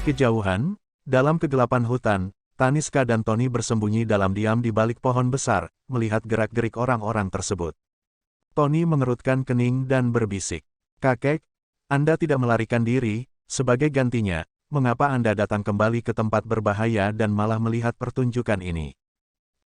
kejauhan, dalam kegelapan hutan, Taniska dan Tony bersembunyi dalam diam di balik pohon besar, melihat gerak-gerik orang-orang tersebut. Tony mengerutkan kening dan berbisik. "Kakek, Anda tidak melarikan diri, sebagai gantinya, mengapa Anda datang kembali ke tempat berbahaya dan malah melihat pertunjukan ini?"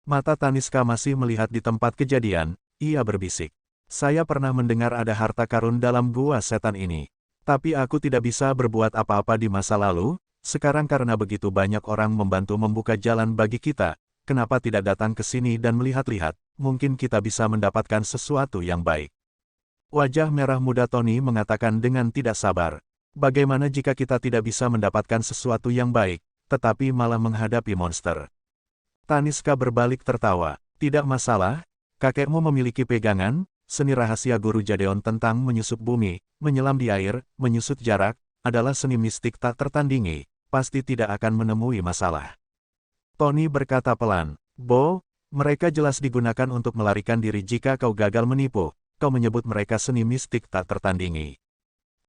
Mata Taniska masih melihat di tempat kejadian, ia berbisik. "Saya pernah mendengar ada harta karun dalam gua setan ini. Tapi aku tidak bisa berbuat apa-apa di masa lalu, sekarang karena begitu banyak orang membantu membuka jalan bagi kita, kenapa tidak datang ke sini dan melihat-lihat, mungkin kita bisa mendapatkan sesuatu yang baik." Wajah merah muda Tony mengatakan dengan tidak sabar, "Bagaimana jika kita tidak bisa mendapatkan sesuatu yang baik, tetapi malah menghadapi monster?" Taniska berbalik tertawa, "Tidak masalah, kakekmu memiliki pegangan, seni rahasia guru Jadeon tentang menyusup bumi, menyelam di air, menyusut jarak, adalah seni mistik tak tertandingi, pasti tidak akan menemui masalah." Tony berkata pelan, "Bo, mereka jelas digunakan untuk melarikan diri jika kau gagal menipu, kau menyebut mereka seni mistik tak tertandingi."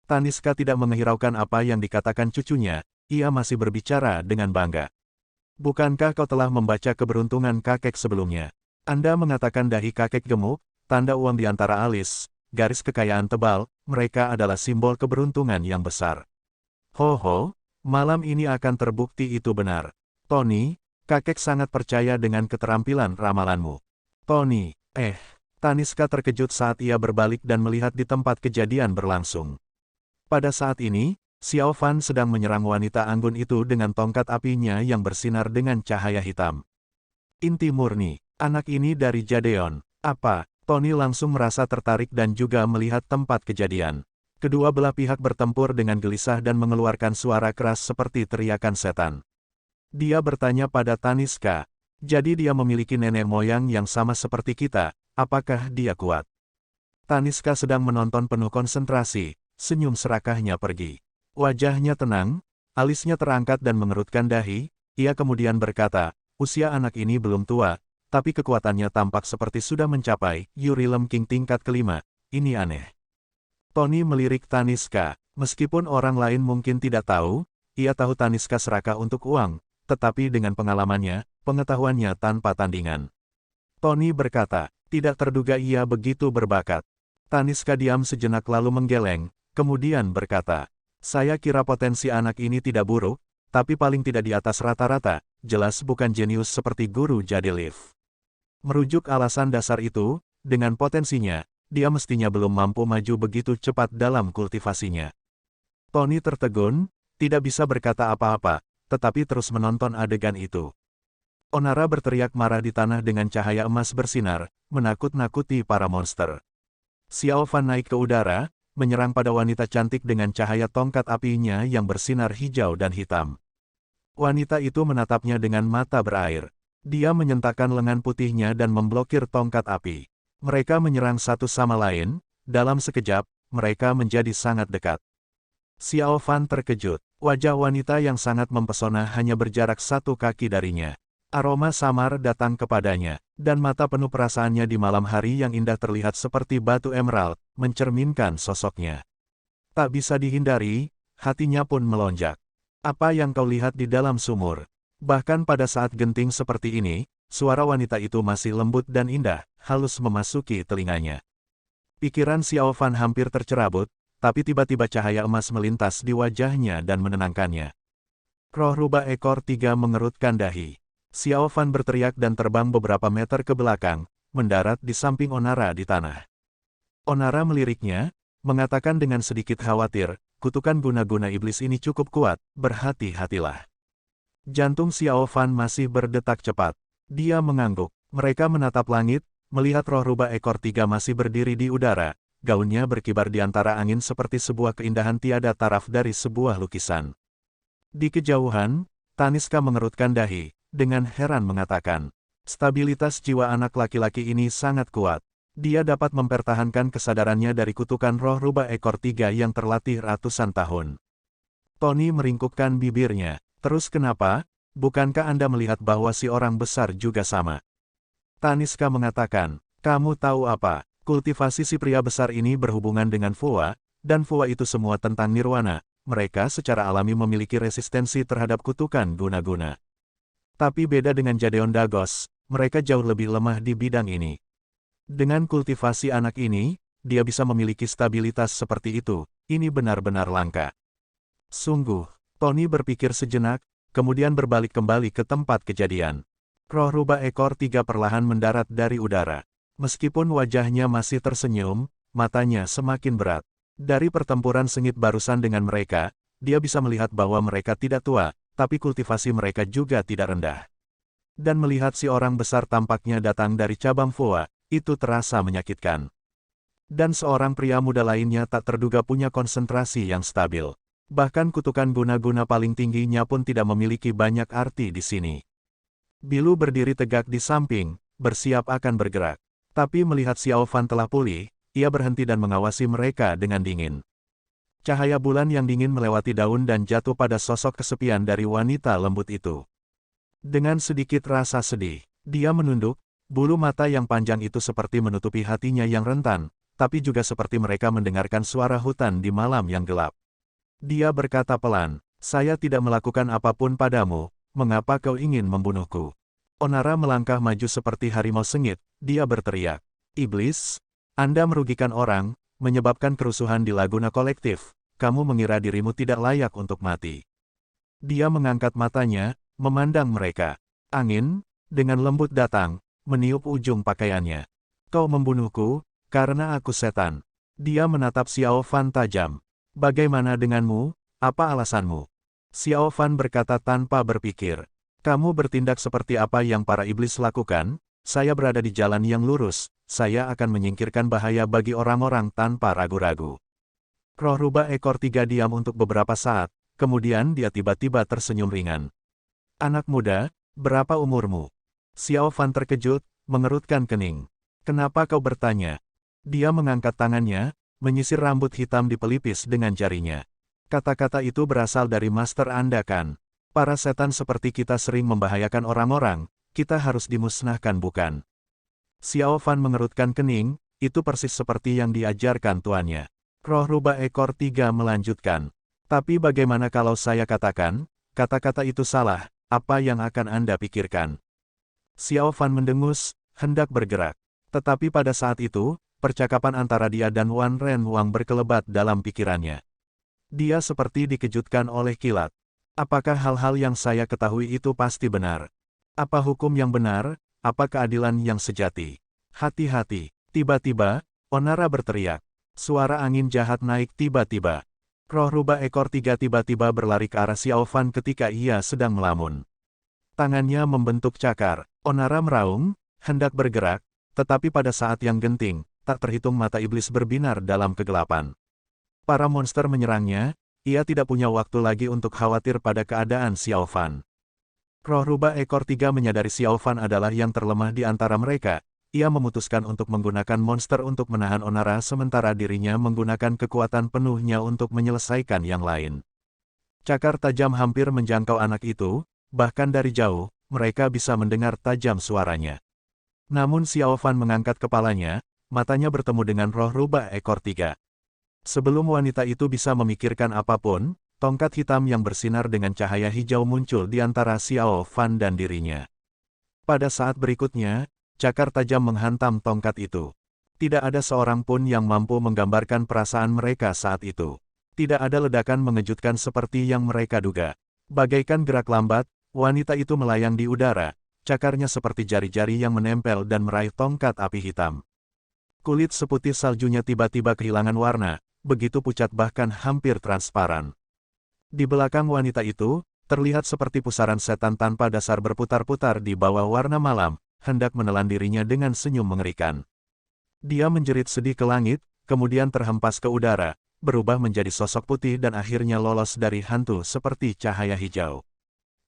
Taniska tidak menghiraukan apa yang dikatakan cucunya, ia masih berbicara dengan bangga. "Bukankah kau telah membaca keberuntungan kakek sebelumnya? Anda mengatakan dahi kakek gemuk, tanda uang di antara alis, garis kekayaan tebal, mereka adalah simbol keberuntungan yang besar. Ho, malam ini akan terbukti itu benar. Tony, kakek sangat percaya dengan keterampilan ramalanmu." "Tony, Taniska terkejut saat ia berbalik dan melihat di tempat kejadian berlangsung. Pada saat ini, Xiao Fan sedang menyerang wanita anggun itu dengan tongkat apinya yang bersinar dengan cahaya hitam. "Inti murni, anak ini dari Jadeon. Apa?" Tony langsung merasa tertarik dan juga melihat tempat kejadian. Kedua belah pihak bertempur dengan gelisah dan mengeluarkan suara keras seperti teriakan setan. Dia bertanya pada Taniska, "Jadi dia memiliki nenek moyang yang sama seperti kita, apakah dia kuat?" Taniska sedang menonton penuh konsentrasi, senyum serakahnya pergi. Wajahnya tenang, alisnya terangkat dan mengerutkan dahi, ia kemudian berkata, "Usia anak ini belum tua, tapi kekuatannya tampak seperti sudah mencapai Yuri Lem King tingkat kelima, ini aneh." Tony melirik Taniska, meskipun orang lain mungkin tidak tahu, ia tahu Taniska serakah untuk uang, tetapi dengan pengalamannya, pengetahuannya tanpa tandingan. Tony berkata, tidak terduga ia begitu berbakat. Taniska diam sejenak lalu menggeleng, kemudian berkata, "Saya kira potensi anak ini tidak buruk, tapi paling tidak di atas rata-rata, jelas bukan jenius seperti guru Jadeliv." Merujuk alasan dasar itu, dengan potensinya, dia mestinya belum mampu maju begitu cepat dalam kultivasinya. Tony tertegun, tidak bisa berkata apa-apa, tetapi terus menonton adegan itu. Onara berteriak marah di tanah dengan cahaya emas bersinar, menakut-nakuti para monster. Xiao Fan naik ke udara, menyerang pada wanita cantik dengan cahaya tongkat apinya yang bersinar hijau dan hitam. Wanita itu menatapnya dengan mata berair. Dia menyentakkan lengan putihnya dan memblokir tongkat api. Mereka menyerang satu sama lain, dalam sekejap, mereka menjadi sangat dekat. Xiao Fan terkejut, wajah wanita yang sangat mempesona hanya berjarak 1 kaki darinya. Aroma samar datang kepadanya, dan mata penuh perasaannya di malam hari yang indah terlihat seperti batu emerald, mencerminkan sosoknya. Tak bisa dihindari, hatinya pun melonjak. Apa yang kau lihat di dalam sumur? Bahkan pada saat genting seperti ini, suara wanita itu masih lembut dan indah, halus memasuki telinganya. Pikiran Xiao Fan hampir tercerabut, tapi tiba-tiba cahaya emas melintas di wajahnya dan menenangkannya. Roh rubah ekor 3 mengerutkan dahi. Xiao Fan berteriak dan terbang beberapa meter ke belakang, mendarat di samping Onara di tanah. Onara meliriknya, mengatakan dengan sedikit khawatir, kutukan guna-guna iblis ini cukup kuat, berhati-hatilah. Jantung Xiao Fan masih berdetak cepat. Dia mengangguk, mereka menatap langit, melihat roh rubah ekor 3 masih berdiri di udara, gaunnya berkibar di antara angin seperti sebuah keindahan tiada taraf dari sebuah lukisan. Di kejauhan, Taniska mengerutkan dahi, dengan heran mengatakan, stabilitas jiwa anak laki-laki ini sangat kuat. Dia dapat mempertahankan kesadarannya dari kutukan roh rubah ekor 3 yang terlatih ratusan tahun. Tony meringkukkan bibirnya, terus kenapa? Bukankah Anda melihat bahwa si orang besar juga sama? Taniska mengatakan, kamu tahu apa? Kultivasi si pria besar ini berhubungan dengan Fua, dan Fua itu semua tentang nirwana, mereka secara alami memiliki resistensi terhadap kutukan guna-guna. Tapi beda dengan Jadeon Dagos, mereka jauh lebih lemah di bidang ini. Dengan kultivasi anak ini, dia bisa memiliki stabilitas seperti itu, ini benar-benar langka. Sungguh, Tony berpikir sejenak, kemudian berbalik kembali ke tempat kejadian. Roh rubah ekor 3 perlahan mendarat dari udara. Meskipun wajahnya masih tersenyum, matanya semakin berat. Dari pertempuran sengit barusan dengan mereka, dia bisa melihat bahwa mereka tidak tua, tapi kultivasi mereka juga tidak rendah. Dan melihat si orang besar tampaknya datang dari cabang Foa, itu terasa menyakitkan. Dan seorang pria muda lainnya tak terduga punya konsentrasi yang stabil. Bahkan kutukan guna-guna paling tingginya pun tidak memiliki banyak arti di sini. Bilu berdiri tegak di samping, bersiap akan bergerak. Tapi melihat Xiao Fan telah pulih, ia berhenti dan mengawasi mereka dengan dingin. Cahaya bulan yang dingin melewati daun dan jatuh pada sosok kesepian dari wanita lembut itu. Dengan sedikit rasa sedih, dia menunduk, bulu mata yang panjang itu seperti menutupi hatinya yang rentan, tapi juga seperti mereka mendengarkan suara hutan di malam yang gelap. Dia berkata pelan, "Saya tidak melakukan apapun padamu, mengapa kau ingin membunuhku?" Onara melangkah maju seperti harimau sengit, dia berteriak, "Iblis! Anda merugikan orang, menyebabkan kerusuhan di Laguna Kolektif, kamu mengira dirimu tidak layak untuk mati." Dia mengangkat matanya, memandang mereka. Angin, dengan lembut datang, meniup ujung pakaiannya. "Kau membunuhku, karena aku setan." Dia menatap Xiao Fan tajam. "Bagaimana denganmu, apa alasanmu?" Xiao Fan berkata tanpa berpikir. "Kamu bertindak seperti apa yang para iblis lakukan, saya berada di jalan yang lurus, saya akan menyingkirkan bahaya bagi orang-orang tanpa ragu-ragu." Roh rubah ekor 3 diam untuk beberapa saat, kemudian dia tiba-tiba tersenyum ringan. "Anak muda, berapa umurmu?" Xiao Fan terkejut, mengerutkan kening. "Kenapa kau bertanya?" Dia mengangkat tangannya, menyisir rambut hitam di pelipis dengan jarinya. "Kata-kata itu berasal dari master Anda kan? Para setan seperti kita sering membahayakan orang-orang, kita harus dimusnahkan bukan?" Xiao Fan mengerutkan kening, itu persis seperti yang diajarkan tuannya. Roh rubah ekor 3 melanjutkan. "Tapi bagaimana kalau saya katakan, kata-kata itu salah, apa yang akan Anda pikirkan?" Xiao Fan mendengus, hendak bergerak. Tetapi pada saat itu, percakapan antara dia dan Wan Ren Wang berkelebat dalam pikirannya. Dia seperti dikejutkan oleh kilat. Apakah hal-hal yang saya ketahui itu pasti benar? Apa hukum yang benar? Apa keadilan yang sejati? Hati-hati! Tiba-tiba, Onara berteriak. Suara angin jahat naik tiba-tiba. Roh rubah ekor 3 tiba-tiba berlari ke arah Xiao Fan ketika ia sedang melamun. Tangannya membentuk cakar. Onara meraung, hendak bergerak, tetapi pada saat yang genting, tak terhitung mata iblis berbinar dalam kegelapan. Para monster menyerangnya, ia tidak punya waktu lagi untuk khawatir pada keadaan Xiao Fan. Roh rubah ekor 3 menyadari Xiao Fan adalah yang terlemah di antara mereka. Ia memutuskan untuk menggunakan monster untuk menahan Onara sementara dirinya menggunakan kekuatan penuhnya untuk menyelesaikan yang lain. Cakar tajam hampir menjangkau anak itu, bahkan dari jauh, mereka bisa mendengar tajam suaranya. Namun Xiao Fan mengangkat kepalanya, matanya bertemu dengan roh rubah ekor 3. Sebelum wanita itu bisa memikirkan apapun, tongkat hitam yang bersinar dengan cahaya hijau muncul di antara Xiao Fan dan dirinya. Pada saat berikutnya, cakar tajam menghantam tongkat itu. Tidak ada seorang pun yang mampu menggambarkan perasaan mereka saat itu. Tidak ada ledakan mengejutkan seperti yang mereka duga. Bagaikan gerak lambat, wanita itu melayang di udara, cakarnya seperti jari-jari yang menempel dan meraih tongkat api hitam. Kulit seputih saljunya tiba-tiba kehilangan warna, begitu pucat bahkan hampir transparan. Di belakang wanita itu, terlihat seperti pusaran setan tanpa dasar berputar-putar di bawah warna malam, hendak menelan dirinya dengan senyum mengerikan. Dia menjerit sedih ke langit, kemudian terhempas ke udara, berubah menjadi sosok putih dan akhirnya lolos dari hantu seperti cahaya hijau.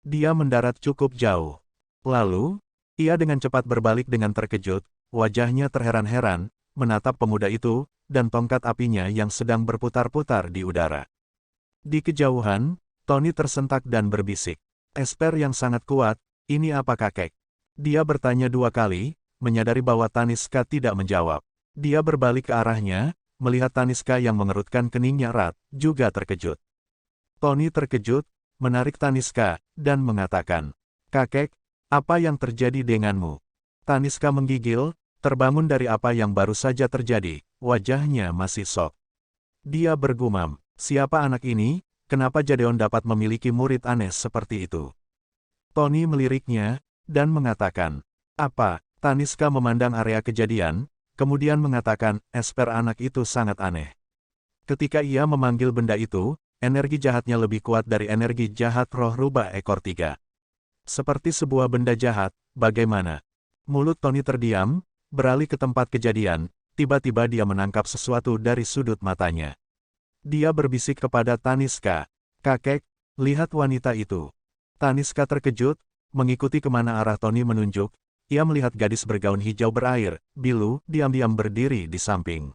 Dia mendarat cukup jauh. Lalu, ia dengan cepat berbalik dengan terkejut, wajahnya terheran-heran, menatap pemuda itu, dan tongkat apinya yang sedang berputar-putar di udara. Di kejauhan, Tony tersentak dan berbisik. "Esper yang sangat kuat, ini apa kakek?" Dia bertanya 2 kali, menyadari bahwa Taniska tidak menjawab. Dia berbalik ke arahnya, melihat Taniska yang mengerutkan keningnya erat, juga terkejut. Tony terkejut, menarik Taniska, dan mengatakan, "Kakek, apa yang terjadi denganmu?" Taniska menggigil, terbangun dari apa yang baru saja terjadi, wajahnya masih shock. Dia bergumam, "Siapa anak ini? Kenapa Jadeon dapat memiliki murid aneh seperti itu?" Tony meliriknya, dan mengatakan, "Apa?" Taniska memandang area kejadian, kemudian mengatakan, "Esper anak itu sangat aneh. Ketika ia memanggil benda itu, energi jahatnya lebih kuat dari energi jahat roh rubah ekor 3. Seperti sebuah benda jahat, bagaimana?" Mulut Tony terdiam, beralih ke tempat kejadian, tiba-tiba dia menangkap sesuatu dari sudut matanya. Dia berbisik kepada Taniska, "Kakek, lihat wanita itu." Taniska terkejut, mengikuti kemana arah Tony menunjuk. Ia melihat gadis bergaun hijau berair, biru, diam-diam berdiri di samping.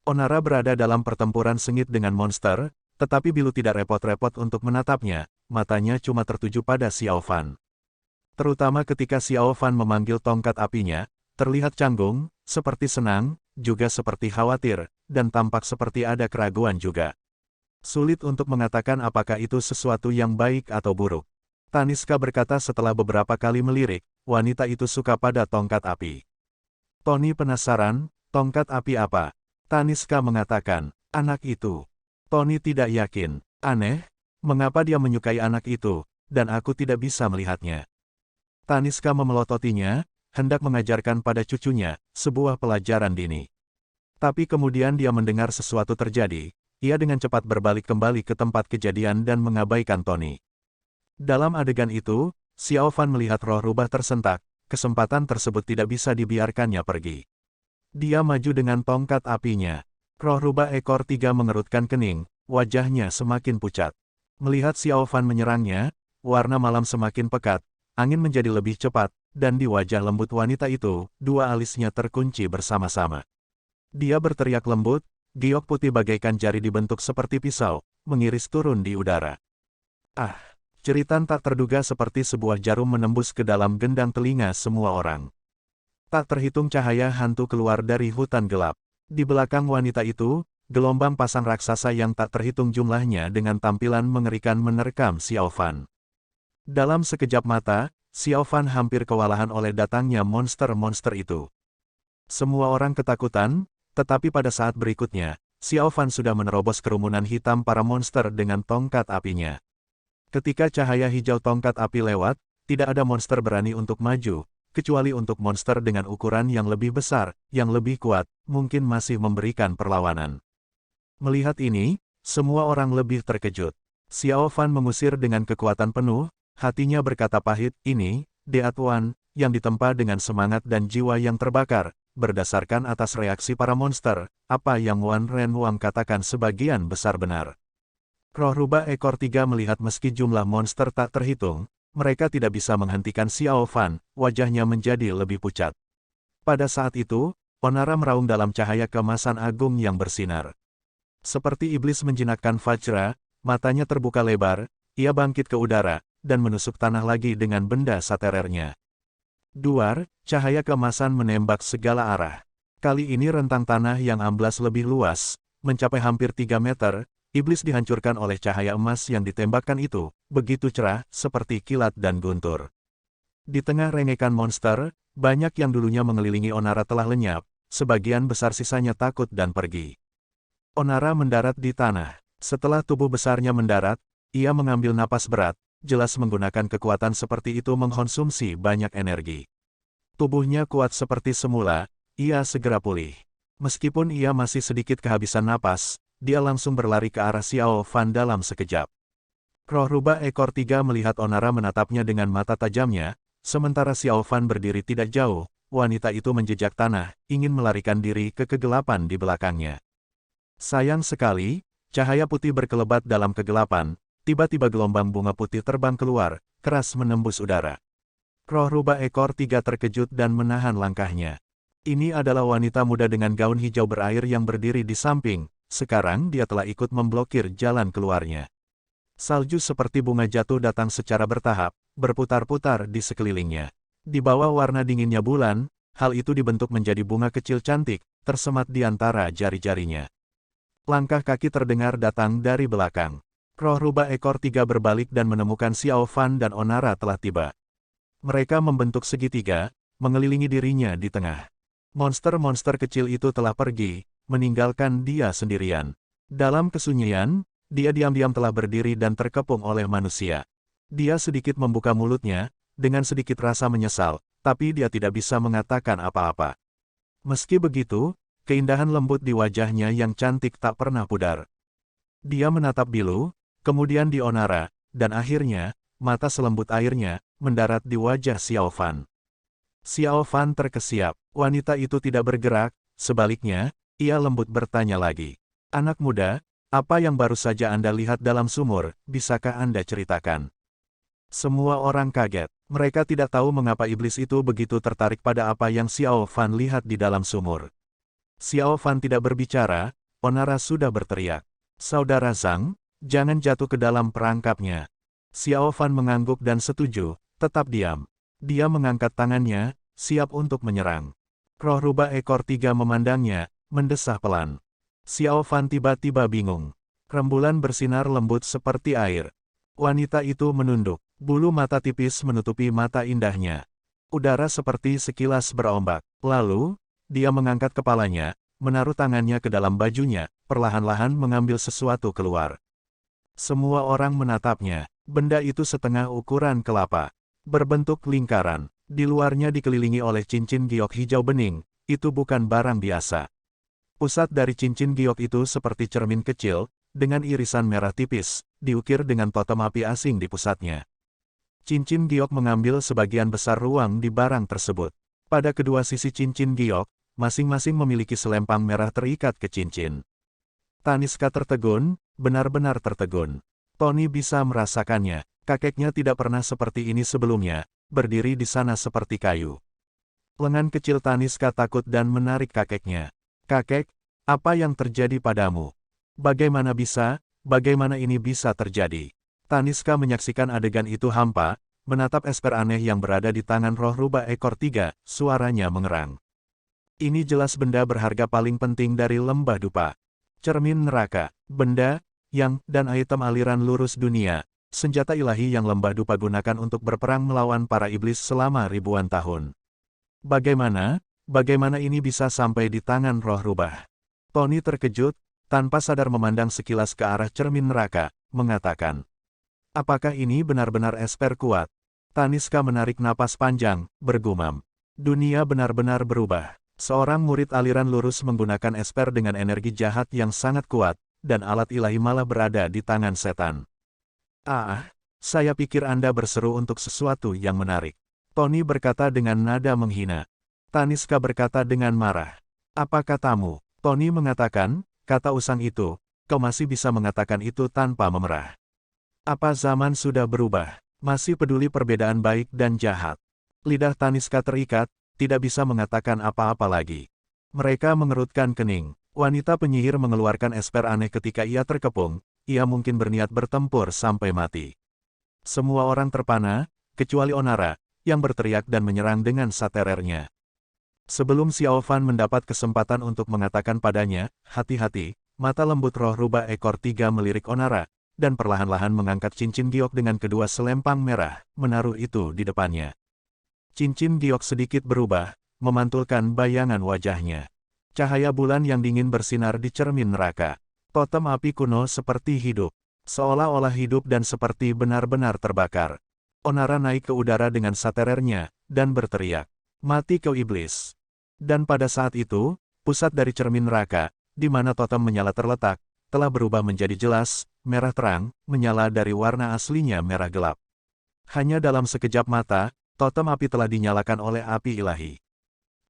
Onara berada dalam pertempuran sengit dengan monster, tetapi Bilu tidak repot-repot untuk menatapnya, matanya cuma tertuju pada Xiao Fan. Terutama ketika Xiao Fan memanggil tongkat apinya, terlihat canggung, seperti senang, juga seperti khawatir, dan tampak seperti ada keraguan juga. Sulit untuk mengatakan apakah itu sesuatu yang baik atau buruk. Taniska berkata setelah beberapa kali melirik, wanita itu suka pada tongkat api. Tony penasaran, tongkat api apa? Taniska mengatakan, anak itu. Tony tidak yakin, aneh, mengapa dia menyukai anak itu, dan aku tidak bisa melihatnya. Taniska memelototinya, hendak mengajarkan pada cucunya, sebuah pelajaran dini. Tapi kemudian dia mendengar sesuatu terjadi, ia dengan cepat berbalik kembali ke tempat kejadian dan mengabaikan Tony. Dalam adegan itu, Xiao Fan melihat roh rubah tersentak, kesempatan tersebut tidak bisa dibiarkannya pergi. Dia maju dengan tongkat apinya. Roh rubah ekor 3 mengerutkan kening, wajahnya semakin pucat. Melihat Xiao Fan menyerangnya, warna malam semakin pekat, angin menjadi lebih cepat, dan di wajah lembut wanita itu, dua alisnya terkunci bersama-sama. Dia berteriak lembut, giok putih bagaikan jari dibentuk seperti pisau, mengiris turun di udara. Ah! Jeritan tak terduga seperti sebuah jarum menembus ke dalam gendang telinga semua orang. Tak terhitung cahaya hantu keluar dari hutan gelap. Di belakang wanita itu, gelombang pasang raksasa yang tak terhitung jumlahnya dengan tampilan mengerikan menerkam Xiao Fan. Dalam sekejap mata, Xiao Fan hampir kewalahan oleh datangnya monster-monster itu. Semua orang ketakutan, tetapi pada saat berikutnya, Xiao Fan sudah menerobos kerumunan hitam para monster dengan tongkat apinya. Ketika cahaya hijau tongkat api lewat, tidak ada monster berani untuk maju, kecuali untuk monster dengan ukuran yang lebih besar, yang lebih kuat, mungkin masih memberikan perlawanan. Melihat ini, semua orang lebih terkejut. Xiao Fan mengusir dengan kekuatan penuh, hatinya berkata pahit, ini, Deat Wan, yang ditempa dengan semangat dan jiwa yang terbakar, berdasarkan atas reaksi para monster, apa yang Wan Ren Wang katakan sebagian besar benar. Roh rubah ekor 3 melihat meski jumlah monster tak terhitung, mereka tidak bisa menghentikan Xiao Fan, wajahnya menjadi lebih pucat. Pada saat itu, Onara meraung dalam cahaya keemasan agung yang bersinar. Seperti iblis menjinakkan Vajra, matanya terbuka lebar, ia bangkit ke udara, dan menusuk tanah lagi dengan benda saterernya. Duar, cahaya keemasan menembak segala arah. Kali ini rentang tanah yang amblas lebih luas, mencapai hampir 3 meter, iblis dihancurkan oleh cahaya emas yang ditembakkan itu, begitu cerah, seperti kilat dan guntur. Di tengah rengekan monster, banyak yang dulunya mengelilingi Onara telah lenyap, sebagian besar sisanya takut dan pergi. Onara mendarat di tanah. Setelah tubuh besarnya mendarat, ia mengambil napas berat, jelas menggunakan kekuatan seperti itu mengkonsumsi banyak energi. Tubuhnya kuat seperti semula, ia segera pulih. Meskipun ia masih sedikit kehabisan napas, dia langsung berlari ke arah Xiao Fan dalam sekejap. Roh rubah ekor 3 melihat Onara menatapnya dengan mata tajamnya, sementara Xiao Fan berdiri tidak jauh, wanita itu menjejak tanah, ingin melarikan diri ke kegelapan di belakangnya. Sayang sekali, cahaya putih berkelebat dalam kegelapan, tiba-tiba gelombang bunga putih terbang keluar, keras menembus udara. Roh rubah ekor 3 terkejut dan menahan langkahnya. Ini adalah wanita muda dengan gaun hijau berair yang berdiri di samping. Sekarang dia telah ikut memblokir jalan keluarnya. Salju seperti bunga jatuh datang secara bertahap, berputar-putar di sekelilingnya. Di bawah warna dinginnya bulan, hal itu dibentuk menjadi bunga kecil cantik, tersemat di antara jari-jarinya. Langkah kaki terdengar datang dari belakang. Roh rubah ekor 3 berbalik dan menemukan Xiao Fan dan Onara telah tiba. Mereka membentuk segitiga, mengelilingi dirinya di tengah. Monster-monster kecil itu telah pergi, meninggalkan dia sendirian. Dalam kesunyian, dia diam-diam telah berdiri dan terkepung oleh manusia. Dia sedikit membuka mulutnya, dengan sedikit rasa menyesal, tapi dia tidak bisa mengatakan apa-apa. Meski begitu, keindahan lembut di wajahnya yang cantik tak pernah pudar. Dia menatap Bilu, kemudian di Onara, dan akhirnya, mata selembut airnya, mendarat di wajah Xiao Fan. Xiao Fan terkesiap, wanita itu tidak bergerak, sebaliknya, ia lembut bertanya lagi. Anak muda, apa yang baru saja Anda lihat dalam sumur, bisakah Anda ceritakan? Semua orang kaget, mereka tidak tahu mengapa iblis itu begitu tertarik pada apa yang Xiao Fan lihat di dalam sumur. Xiao Fan tidak berbicara, Onara sudah berteriak. Saudara Zhang, jangan jatuh ke dalam perangkapnya. Xiao Fan mengangguk dan setuju, tetap diam. Dia mengangkat tangannya, siap untuk menyerang. Roh rubah ekor 3 memandangnya, mendesah pelan. Xiao Fan tiba-tiba bingung. Rembulan bersinar lembut seperti air. Wanita itu menunduk, bulu mata tipis menutupi mata indahnya. Udara seperti sekilas berombak. Lalu, dia mengangkat kepalanya, menaruh tangannya ke dalam bajunya, perlahan-lahan mengambil sesuatu keluar. Semua orang menatapnya. Benda itu setengah ukuran kelapa. Berbentuk lingkaran. Di luarnya dikelilingi oleh cincin giok hijau bening. Itu bukan barang biasa. Pusat dari cincin giok itu seperti cermin kecil, dengan irisan merah tipis, diukir dengan totem api asing di pusatnya. Cincin giok mengambil sebagian besar ruang di barang tersebut. Pada kedua sisi cincin giok, masing-masing memiliki selempang merah terikat ke cincin. Taniska tertegun, benar-benar tertegun. Tony bisa merasakannya, kakeknya tidak pernah seperti ini sebelumnya, berdiri di sana seperti kayu. Lengan kecil Taniska takut dan menarik kakeknya. Kakek, apa yang terjadi padamu? Bagaimana ini bisa terjadi? Taniska menyaksikan adegan itu hampa, menatap esper aneh yang berada di tangan roh rubah ekor 3, suaranya mengerang. Ini jelas benda berharga paling penting dari lembah dupa. Cermin neraka, benda, yang, dan item aliran lurus dunia, senjata ilahi yang lembah dupa gunakan untuk berperang melawan para iblis selama ribuan tahun. Bagaimana ini bisa sampai di tangan roh rubah? Tony terkejut, tanpa sadar memandang sekilas ke arah cermin neraka, mengatakan. Apakah ini benar-benar esper kuat? Taniska menarik napas panjang, bergumam. Dunia benar-benar berubah. Seorang murid aliran lurus menggunakan esper dengan energi jahat yang sangat kuat, dan alat ilahi malah berada di tangan setan. Saya pikir Anda berseru untuk sesuatu yang menarik. Tony berkata dengan nada menghina. Taniska berkata dengan marah. Apa katamu? Tony mengatakan, kata usang itu, kau masih bisa mengatakan itu tanpa memerah. Apa zaman sudah berubah? Masih peduli perbedaan baik dan jahat? Lidah Taniska terikat, tidak bisa mengatakan apa-apa lagi. Mereka mengerutkan kening. Wanita penyihir mengeluarkan esper aneh ketika ia terkepung, ia mungkin berniat bertempur sampai mati. Semua orang terpana, kecuali Onara, yang berteriak dan menyerang dengan saterernya. Sebelum Xiao Fan mendapat kesempatan untuk mengatakan padanya, hati-hati, mata lembut roh rubah ekor 3 melirik Onara, dan perlahan-lahan mengangkat cincin giok dengan kedua selempang merah, menaruh itu di depannya. Cincin giok sedikit berubah, memantulkan bayangan wajahnya. Cahaya bulan yang dingin bersinar di cermin neraka. Totem api kuno seperti hidup. Seolah-olah hidup dan seperti benar-benar terbakar. Onara naik ke udara dengan saterernya, dan berteriak. Mati kau iblis. Dan pada saat itu, pusat dari cermin neraka, di mana totem menyala terletak, telah berubah menjadi jelas, merah terang, menyala dari warna aslinya merah gelap. Hanya dalam sekejap mata, totem api telah dinyalakan oleh api ilahi.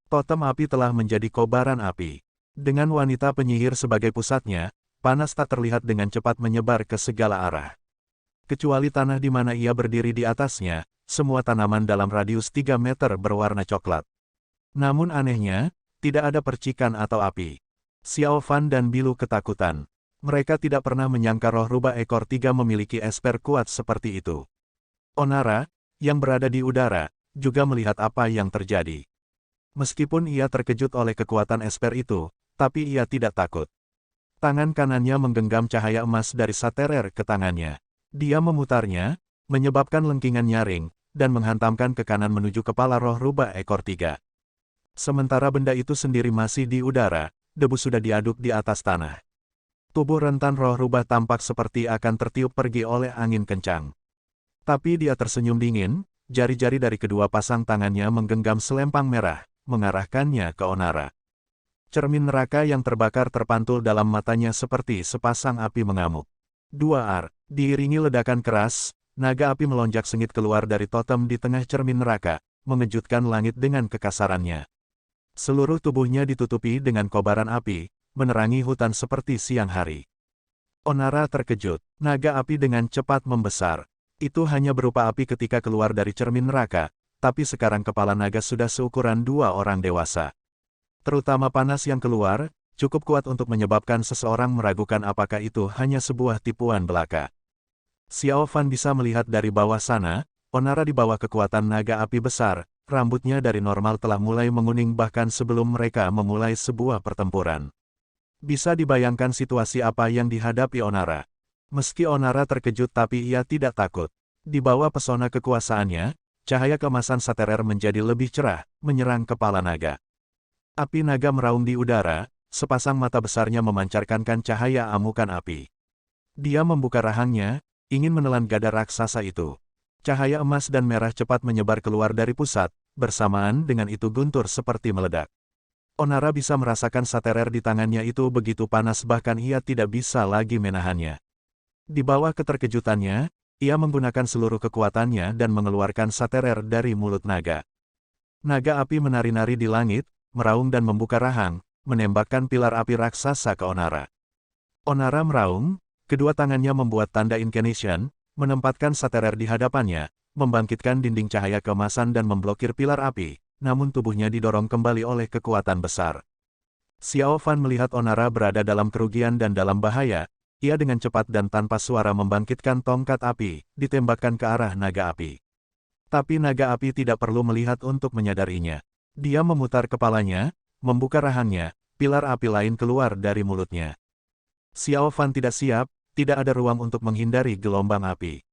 Totem api telah menjadi kobaran api. Dengan wanita penyihir sebagai pusatnya, panas tak terlihat dengan cepat menyebar ke segala arah. Kecuali tanah di mana ia berdiri di atasnya, semua tanaman dalam radius 3 meter berwarna coklat. Namun anehnya, tidak ada percikan atau api. Xiao Fan dan Bilu ketakutan. Mereka tidak pernah menyangka roh rubah ekor 3 memiliki esper kuat seperti itu. Onara, yang berada di udara, juga melihat apa yang terjadi. Meskipun ia terkejut oleh kekuatan esper itu, tapi ia tidak takut. Tangan kanannya menggenggam cahaya emas dari Saterer ke tangannya. Dia memutarnya, menyebabkan lengkingan nyaring, dan menghantamkan ke kanan menuju kepala roh rubah ekor 3. Sementara benda itu sendiri masih di udara, debu sudah diaduk di atas tanah. Tubuh rentan roh rubah tampak seperti akan tertiup pergi oleh angin kencang. Tapi dia tersenyum dingin, jari-jari dari kedua pasang tangannya menggenggam selempang merah, mengarahkannya ke Onara. Cermin neraka yang terbakar terpantul dalam matanya seperti sepasang api mengamuk. Diiringi ledakan keras, naga api melonjak sengit keluar dari totem di tengah cermin neraka, mengejutkan langit dengan kekasarannya. Seluruh tubuhnya ditutupi dengan kobaran api, menerangi hutan seperti siang hari. Onara terkejut, naga api dengan cepat membesar. Itu hanya berupa api ketika keluar dari cermin neraka, tapi sekarang kepala naga sudah seukuran 2 orang dewasa. Terutama panas yang keluar, cukup kuat untuk menyebabkan seseorang meragukan apakah itu hanya sebuah tipuan belaka. Xiao Fan bisa melihat dari bawah sana, Onara di bawah kekuatan naga api besar, rambutnya dari normal telah mulai menguning bahkan sebelum mereka memulai sebuah pertempuran. Bisa dibayangkan situasi apa yang dihadapi Onara. Meski Onara terkejut tapi ia tidak takut. Di bawah pesona kekuasaannya, cahaya keemasan Saterer menjadi lebih cerah, menyerang kepala naga. Api naga meraung di udara, sepasang mata besarnya memancarkan cahaya amukan api. Dia membuka rahangnya, ingin menelan gada raksasa itu. Cahaya emas dan merah cepat menyebar keluar dari pusat, bersamaan dengan itu guntur seperti meledak. Onara bisa merasakan Saterer di tangannya itu begitu panas bahkan ia tidak bisa lagi menahannya. Di bawah keterkejutannya, ia menggunakan seluruh kekuatannya dan mengeluarkan Saterer dari mulut naga. Naga api menari-nari di langit, meraung dan membuka rahang, menembakkan pilar api raksasa ke Onara. Onara meraung, kedua tangannya membuat tanda incantation, menempatkan Saterer di hadapannya, membangkitkan dinding cahaya keemasan dan memblokir pilar api, namun tubuhnya didorong kembali oleh kekuatan besar. Xiao Fan melihat Onara berada dalam kerugian dan dalam bahaya, ia dengan cepat dan tanpa suara membangkitkan tongkat api, ditembakkan ke arah naga api. Tapi naga api tidak perlu melihat untuk menyadarinya. Dia memutar kepalanya, membuka rahangnya, pilar api lain keluar dari mulutnya. Xiao Fan tidak siap, tidak ada ruang untuk menghindari gelombang api.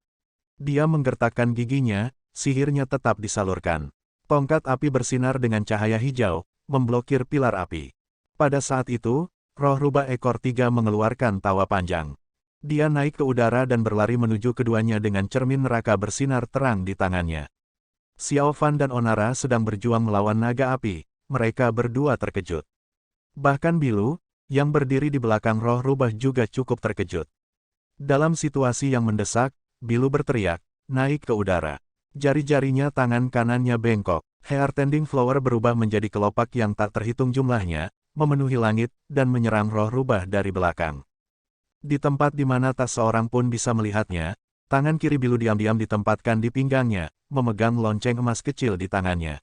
Dia menggertakkan giginya, sihirnya tetap disalurkan. Tongkat api bersinar dengan cahaya hijau, memblokir pilar api. Pada saat itu, roh rubah ekor 3 mengeluarkan tawa panjang. Dia naik ke udara dan berlari menuju keduanya dengan cermin neraka bersinar terang di tangannya. Xiao Fan dan Onara sedang berjuang melawan naga api, mereka berdua terkejut. Bahkan Bilu, yang berdiri di belakang roh rubah juga cukup terkejut. Dalam situasi yang mendesak, Bilu berteriak, naik ke udara. Jari-jarinya tangan kanannya bengkok, Heartending Flower berubah menjadi kelopak yang tak terhitung jumlahnya, memenuhi langit, dan menyerang roh rubah dari belakang. Di tempat di mana tak seorang pun bisa melihatnya, tangan kiri Bilu diam-diam ditempatkan di pinggangnya, memegang lonceng emas kecil di tangannya.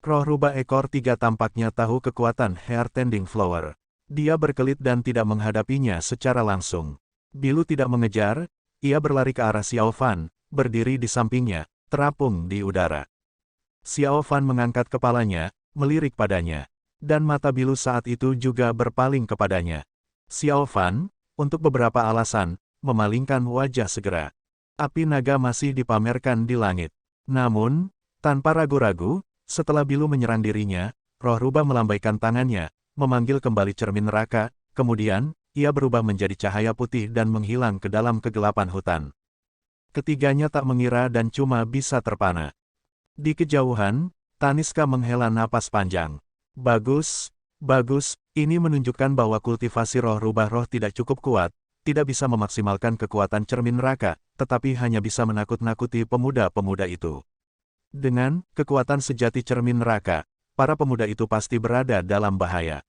Roh rubah ekor 3 tampaknya tahu kekuatan Heartending Flower. Dia berkelit dan tidak menghadapinya secara langsung. Bilu tidak mengejar, ia berlari ke arah Xiao Fan, berdiri di sampingnya, terapung di udara. Xiao Fan mengangkat kepalanya, melirik padanya. Dan mata Bilu saat itu juga berpaling kepadanya. Xiao Fan, untuk beberapa alasan, memalingkan wajah segera. Api naga masih dipamerkan di langit. Namun, tanpa ragu-ragu, setelah Bilu menyerang dirinya, roh rubah melambaikan tangannya, memanggil kembali cermin neraka, kemudian, ia berubah menjadi cahaya putih dan menghilang ke dalam kegelapan hutan. Ketiganya tak mengira dan cuma bisa terpana. Di kejauhan, Taniska menghela napas panjang. Bagus, bagus, ini menunjukkan bahwa kultivasi roh rubah roh tidak cukup kuat, tidak bisa memaksimalkan kekuatan cermin neraka, tetapi hanya bisa menakut-nakuti pemuda-pemuda itu. Dengan kekuatan sejati cermin neraka, para pemuda itu pasti berada dalam bahaya.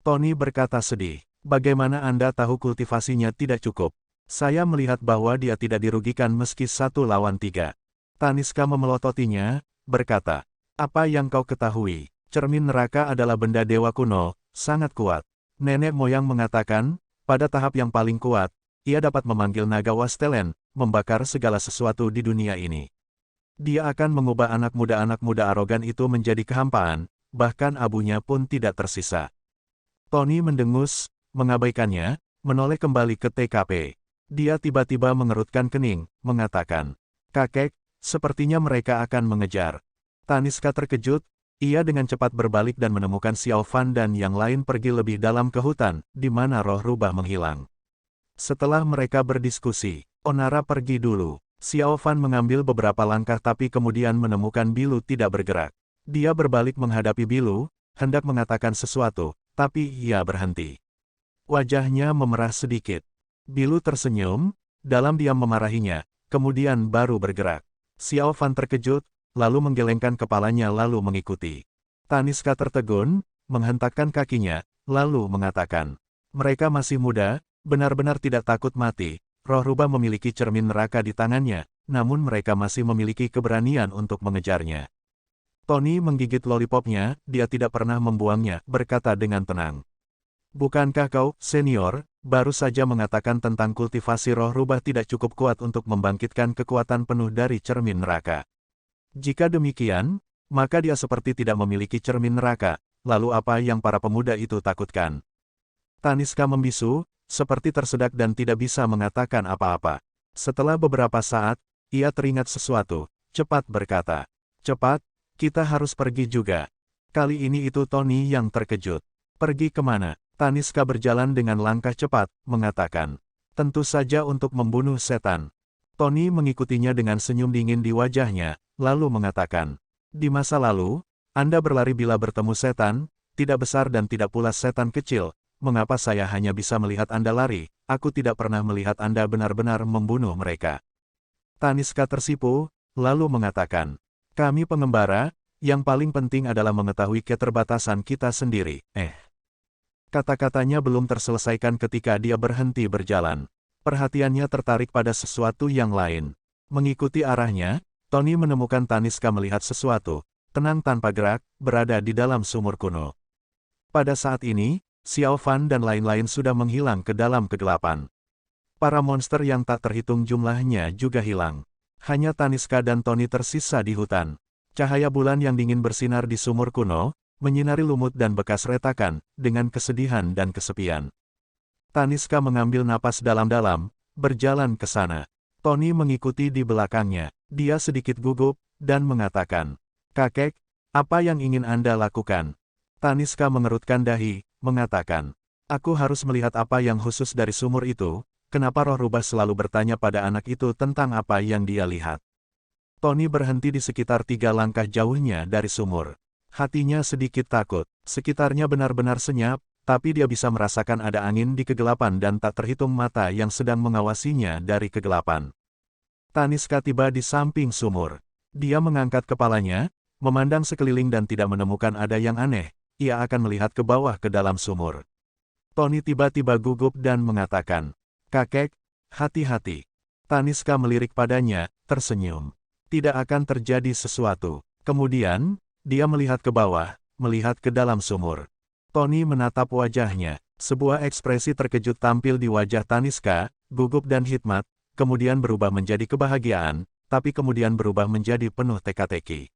Tony berkata sedih, bagaimana Anda tahu kultivasinya tidak cukup? Saya melihat bahwa dia tidak dirugikan meski 1 lawan 3. Taniska memelototinya, berkata, apa yang kau ketahui? Cermin neraka adalah benda dewa kuno, sangat kuat. Nenek moyang mengatakan, pada tahap yang paling kuat, ia dapat memanggil naga Wastelen, membakar segala sesuatu di dunia ini. Dia akan mengubah anak muda arogan itu menjadi kehampaan, bahkan abunya pun tidak tersisa. Tony mendengus, mengabaikannya, menoleh kembali ke TKP. Dia tiba-tiba mengerutkan kening, mengatakan, "Kakek, sepertinya mereka akan mengejar." Taniska terkejut, ia dengan cepat berbalik dan menemukan Xiao Fan dan yang lain pergi lebih dalam ke hutan, di mana roh rubah menghilang. Setelah mereka berdiskusi, Onara pergi dulu. Xiao Fan mengambil beberapa langkah tapi kemudian menemukan Bilu tidak bergerak. Dia berbalik menghadapi Bilu, hendak mengatakan sesuatu, tapi ia berhenti. Wajahnya memerah sedikit. Bilu tersenyum, dalam diam memarahinya, kemudian baru bergerak. Xiao Fan terkejut, lalu menggelengkan kepalanya lalu mengikuti. Taniska tertegun, menghentakkan kakinya, lalu mengatakan, "Mereka masih muda, benar-benar tidak takut mati." Roh rubah memiliki cermin neraka di tangannya, namun mereka masih memiliki keberanian untuk mengejarnya. Tony menggigit lollipopnya, dia tidak pernah membuangnya, berkata dengan tenang. "Bukankah kau, senior, baru saja mengatakan tentang kultivasi roh rubah tidak cukup kuat untuk membangkitkan kekuatan penuh dari cermin neraka? Jika demikian, maka dia seperti tidak memiliki cermin neraka, lalu apa yang para pemuda itu takutkan?" Taniska membisu, seperti tersedak dan tidak bisa mengatakan apa-apa. Setelah beberapa saat, ia teringat sesuatu, cepat berkata, "Cepat, kita harus pergi juga." Kali ini itu Tony yang terkejut. "Pergi kemana?" Taniska berjalan dengan langkah cepat, mengatakan, "Tentu saja untuk membunuh setan." Tony mengikutinya dengan senyum dingin di wajahnya, lalu mengatakan, "Di masa lalu, Anda berlari bila bertemu setan, tidak besar dan tidak pula setan kecil. Mengapa saya hanya bisa melihat Anda lari? Aku tidak pernah melihat Anda benar-benar membunuh mereka." Taniska tersipu, lalu mengatakan, "Kami pengembara, yang paling penting adalah mengetahui keterbatasan kita sendiri." Kata-katanya belum terselesaikan ketika dia berhenti berjalan. Perhatiannya tertarik pada sesuatu yang lain. Mengikuti arahnya, Tony menemukan Taniska melihat sesuatu, tenang tanpa gerak, berada di dalam sumur kuno. Pada saat ini, Xiao Fan dan lain-lain sudah menghilang ke dalam kegelapan. Para monster yang tak terhitung jumlahnya juga hilang. Hanya Taniska dan Tony tersisa di hutan. Cahaya bulan yang dingin bersinar di sumur kuno, menyinari lumut dan bekas retakan, dengan kesedihan dan kesepian. Taniska mengambil napas dalam-dalam, berjalan ke sana. Tony mengikuti di belakangnya. Dia sedikit gugup, dan mengatakan, "Kakek, apa yang ingin Anda lakukan?" Taniska mengerutkan dahi, mengatakan, "Aku harus melihat apa yang khusus dari sumur itu." Kenapa roh rubah selalu bertanya pada anak itu tentang apa yang dia lihat? Tony berhenti di sekitar 3 langkah jauhnya dari sumur. Hatinya sedikit takut, sekitarnya benar-benar senyap, tapi dia bisa merasakan ada angin di kegelapan dan tak terhitung mata yang sedang mengawasinya dari kegelapan. Taniska tiba di samping sumur. Dia mengangkat kepalanya, memandang sekeliling dan tidak menemukan ada yang aneh. Ia akan melihat ke bawah ke dalam sumur. Tony tiba-tiba gugup dan mengatakan, "Kakek, hati-hati." Taniska melirik padanya, tersenyum. Tidak akan terjadi sesuatu. Kemudian, dia melihat ke bawah, melihat ke dalam sumur. Tony menatap wajahnya. Sebuah ekspresi terkejut tampil di wajah Taniska, gugup dan hikmat, kemudian berubah menjadi kebahagiaan, tapi kemudian berubah menjadi penuh teka-teki.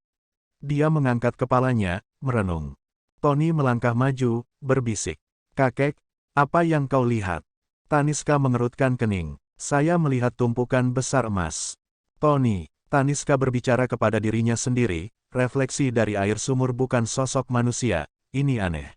Dia mengangkat kepalanya, merenung. Tony melangkah maju, berbisik, "Kakek, apa yang kau lihat?" Taniska mengerutkan kening. "Saya melihat tumpukan besar emas." "Tony," Taniska berbicara kepada dirinya sendiri, refleksi dari air sumur bukan sosok manusia, ini aneh.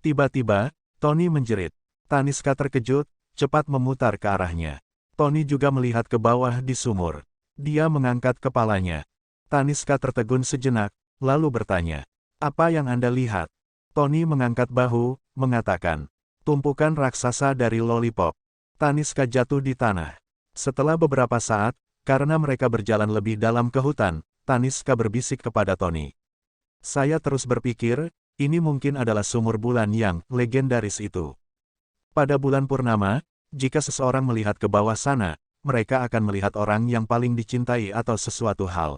Tiba-tiba, Tony menjerit. Taniska terkejut, cepat memutar ke arahnya. Tony juga melihat ke bawah di sumur. Dia mengangkat kepalanya. Taniska tertegun sejenak, lalu bertanya, "Apa yang Anda lihat?" Tony mengangkat bahu, mengatakan, "Tumpukan raksasa dari lollipop." Taniska jatuh di tanah. Setelah beberapa saat, karena mereka berjalan lebih dalam ke hutan, Taniska berbisik kepada Tony. "Saya terus berpikir, ini mungkin adalah sumur bulan yang legendaris itu. Pada bulan purnama, jika seseorang melihat ke bawah sana, mereka akan melihat orang yang paling dicintai atau sesuatu hal.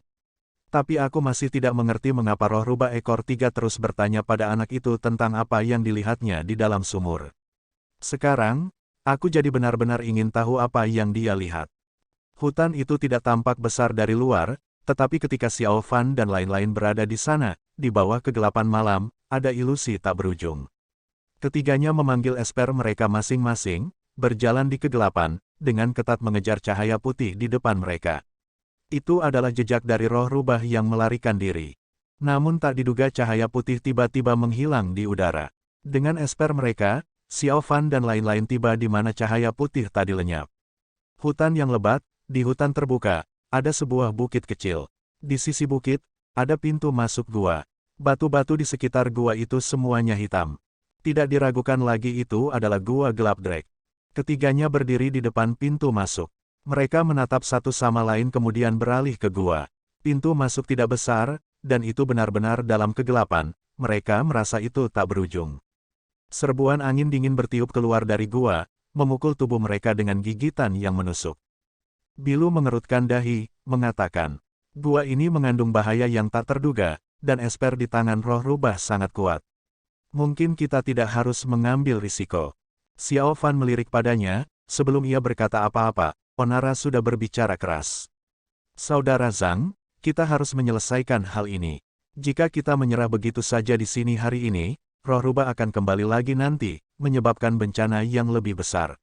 Tapi aku masih tidak mengerti mengapa roh rubah ekor 3 terus bertanya pada anak itu tentang apa yang dilihatnya di dalam sumur. Sekarang, aku jadi benar-benar ingin tahu apa yang dia lihat." Hutan itu tidak tampak besar dari luar, tetapi ketika Xiao Fan dan lain-lain berada di sana, di bawah kegelapan malam, ada ilusi tak berujung. Ketiganya memanggil esper mereka masing-masing, berjalan di kegelapan, dengan ketat mengejar cahaya putih di depan mereka. Itu adalah jejak dari roh rubah yang melarikan diri. Namun tak diduga cahaya putih tiba-tiba menghilang di udara. Dengan esper mereka, Xiao Fan dan lain-lain tiba di mana cahaya putih tadi lenyap. Hutan yang lebat, di hutan terbuka, ada sebuah bukit kecil. Di sisi bukit, ada pintu masuk gua. Batu-batu di sekitar gua itu semuanya hitam. Tidak diragukan lagi itu adalah gua gelap Drake. Ketiganya berdiri di depan pintu masuk. Mereka menatap satu sama lain kemudian beralih ke gua. Pintu masuk tidak besar, dan itu benar-benar dalam kegelapan. Mereka merasa itu tak berujung. Serbuan angin dingin bertiup keluar dari gua, memukul tubuh mereka dengan gigitan yang menusuk. Bilu mengerutkan dahi, mengatakan, gua ini mengandung bahaya yang tak terduga, dan esper di tangan roh rubah sangat kuat. Mungkin kita tidak harus mengambil risiko. Xiao Fan melirik padanya, sebelum ia berkata apa-apa, Onara sudah berbicara keras. Saudara Zhang, kita harus menyelesaikan hal ini. Jika kita menyerah begitu saja di sini hari ini, roh rubah akan kembali lagi nanti, menyebabkan bencana yang lebih besar.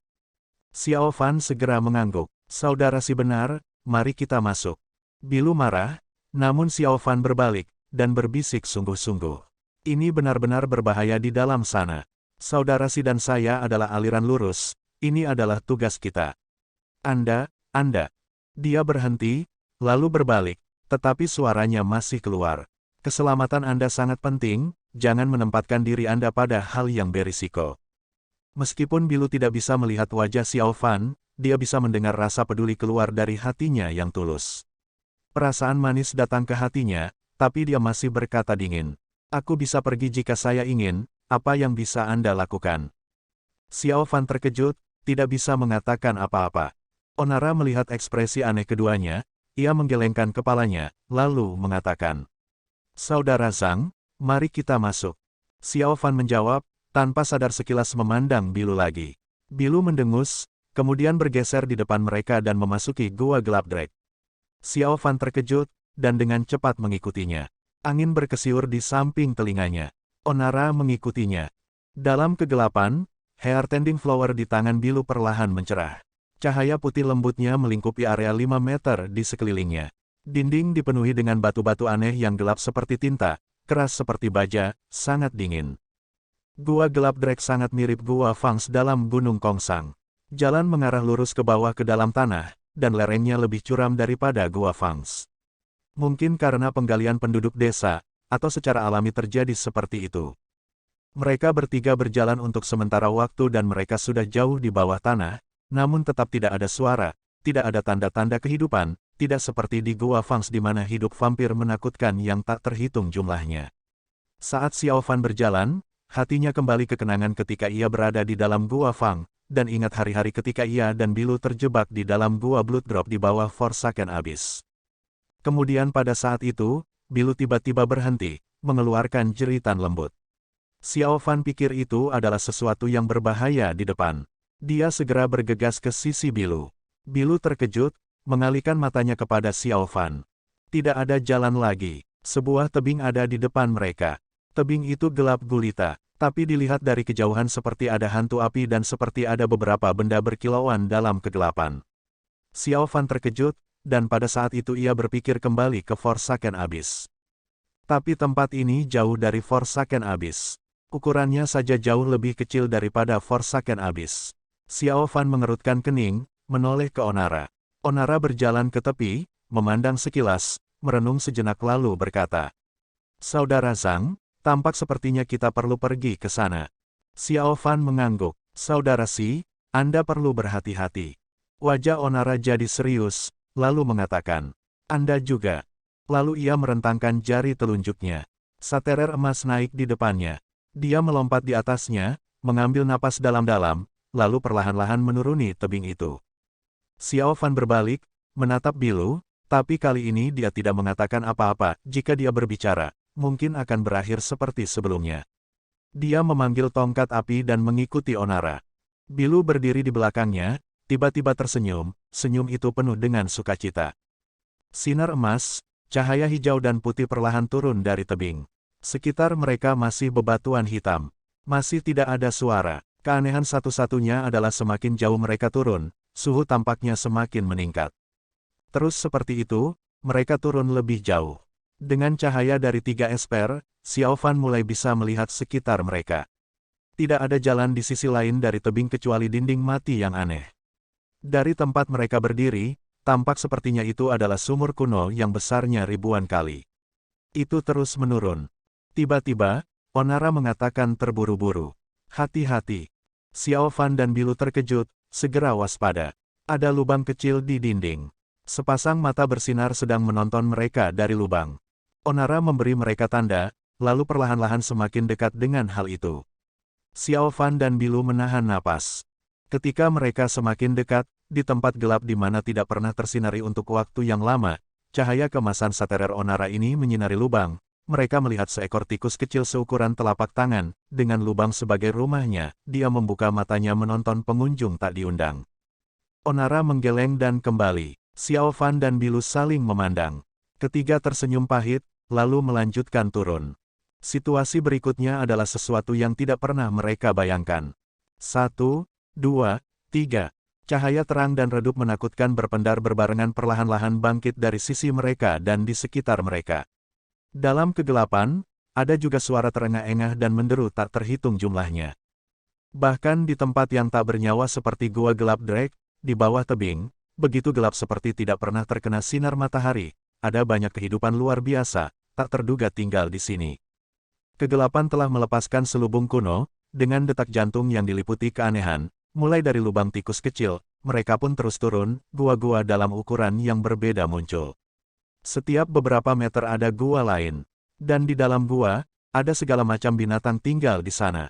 Xiao Fan segera mengangguk. Saudara si benar, mari kita masuk. Bilu marah, namun Xiao Fan berbalik, dan berbisik sungguh-sungguh. Ini benar-benar berbahaya di dalam sana. Saudara si dan saya adalah aliran lurus, ini adalah tugas kita. Anda. Dia berhenti, lalu berbalik, tetapi suaranya masih keluar. Keselamatan Anda sangat penting, jangan menempatkan diri Anda pada hal yang berisiko. Meskipun Bilu tidak bisa melihat wajah Xiao Fan, dia bisa mendengar rasa peduli keluar dari hatinya yang tulus. Perasaan manis datang ke hatinya, tapi dia masih berkata dingin. Aku bisa pergi jika saya ingin, apa yang bisa Anda lakukan? Xiao Fan terkejut, tidak bisa mengatakan apa-apa. Onara melihat ekspresi aneh keduanya, ia menggelengkan kepalanya, lalu mengatakan, Saudara Zhang, mari kita masuk. Xiao Fan menjawab, tanpa sadar sekilas memandang Bilu lagi. Bilu mendengus, kemudian bergeser di depan mereka dan memasuki gua gelap Drake. Xiao Fan terkejut, dan dengan cepat mengikutinya. Angin berkesiur di samping telinganya. Onara mengikutinya. Dalam kegelapan, hair tending flower di tangan Bilu perlahan mencerah. Cahaya putih lembutnya melingkupi area 5 meter di sekelilingnya. Dinding dipenuhi dengan batu-batu aneh yang gelap seperti tinta, keras seperti baja, sangat dingin. Gua gelap Drake sangat mirip gua Fangs dalam Gunung Kongsang. Jalan mengarah lurus ke bawah ke dalam tanah, dan lerengnya lebih curam daripada gua Fangs. Mungkin karena penggalian penduduk desa, atau secara alami terjadi seperti itu. Mereka bertiga berjalan untuk sementara waktu dan mereka sudah jauh di bawah tanah, namun tetap tidak ada suara, tidak ada tanda-tanda kehidupan, tidak seperti di Gua Fangs di mana hidup vampir menakutkan yang tak terhitung jumlahnya. Saat Xiao Fan berjalan, hatinya kembali ke kenangan ketika ia berada di dalam Gua Fang, dan ingat hari-hari ketika ia dan Bilu terjebak di dalam Gua Blood Drop di bawah Forsaken Abyss. Kemudian pada saat itu, Bilu tiba-tiba berhenti, mengeluarkan jeritan lembut. Xiao Fan pikir itu adalah sesuatu yang berbahaya di depan. Dia segera bergegas ke sisi Bilu. Bilu terkejut, mengalihkan matanya kepada Xiao Fan. Tidak ada jalan lagi. Sebuah tebing ada di depan mereka. Tebing itu gelap gulita, tapi dilihat dari kejauhan seperti ada hantu api dan seperti ada beberapa benda berkilauan dalam kegelapan. Xiao Fan terkejut, dan pada saat itu ia berpikir kembali ke Forsaken Abyss. Tapi tempat ini jauh dari Forsaken Abyss. Ukurannya saja jauh lebih kecil daripada Forsaken Abyss. Xiao Fan mengerutkan kening, menoleh ke Onara. Onara berjalan ke tepi, memandang sekilas, merenung sejenak lalu berkata, Saudara Zhang, tampak sepertinya kita perlu pergi ke sana. Xiao Fan mengangguk. Saudara Si, Anda perlu berhati-hati. Wajah Onara jadi serius, lalu mengatakan, Anda juga. Lalu ia merentangkan jari telunjuknya. Saterer emas naik di depannya. Dia melompat di atasnya, mengambil napas dalam-dalam, lalu perlahan-lahan menuruni tebing itu. Xiao Fan berbalik, menatap Bilu, tapi kali ini dia tidak mengatakan apa-apa. Jika dia berbicara, mungkin akan berakhir seperti sebelumnya. Dia memanggil tongkat api dan mengikuti Onara. Bilu berdiri di belakangnya, tiba-tiba tersenyum, senyum itu penuh dengan sukacita. Sinar emas, cahaya hijau dan putih perlahan turun dari tebing. Sekitar mereka masih bebatuan hitam. Masih tidak ada suara. Keanehan satu-satunya adalah semakin jauh mereka turun, suhu tampaknya semakin meningkat. Terus seperti itu, mereka turun lebih jauh. Dengan cahaya dari 3 esper, Xiao Fan mulai bisa melihat sekitar mereka. Tidak ada jalan di sisi lain dari tebing kecuali dinding mati yang aneh. Dari tempat mereka berdiri, tampak sepertinya itu adalah sumur kuno yang besarnya ribuan kali. Itu terus menurun. Tiba-tiba, Onara mengatakan terburu-buru. Hati-hati. Xiao Fan dan Bilu terkejut, segera waspada. Ada lubang kecil di dinding. Sepasang mata bersinar sedang menonton mereka dari lubang. Onara memberi mereka tanda, lalu perlahan-lahan semakin dekat dengan hal itu. Xiao Fan dan Bilu menahan napas. Ketika mereka semakin dekat, di tempat gelap di mana tidak pernah tersinari untuk waktu yang lama, cahaya kemasan saterer Onara ini menyinari lubang. Mereka melihat seekor tikus kecil seukuran telapak tangan, dengan lubang sebagai rumahnya. Dia membuka matanya menonton pengunjung tak diundang. Onara menggeleng dan kembali. Xiao Fan dan Bilu saling memandang. Ketiga tersenyum pahit, lalu melanjutkan turun. Situasi berikutnya adalah sesuatu yang tidak pernah mereka bayangkan. 1, 2, 3. Cahaya terang dan redup menakutkan berpendar berbarengan perlahan-lahan bangkit dari sisi mereka dan di sekitar mereka. Dalam kegelapan, ada juga suara terengah-engah dan menderu tak terhitung jumlahnya. Bahkan di tempat yang tak bernyawa seperti gua gelap Drake, di bawah tebing, begitu gelap seperti tidak pernah terkena sinar matahari, ada banyak kehidupan luar biasa, tak terduga tinggal di sini. Kegelapan telah melepaskan selubung kuno, dengan detak jantung yang diliputi keanehan, mulai dari lubang tikus kecil, mereka pun terus turun, gua-gua dalam ukuran yang berbeda muncul. Setiap beberapa meter ada gua lain, dan di dalam gua, ada segala macam binatang tinggal di sana.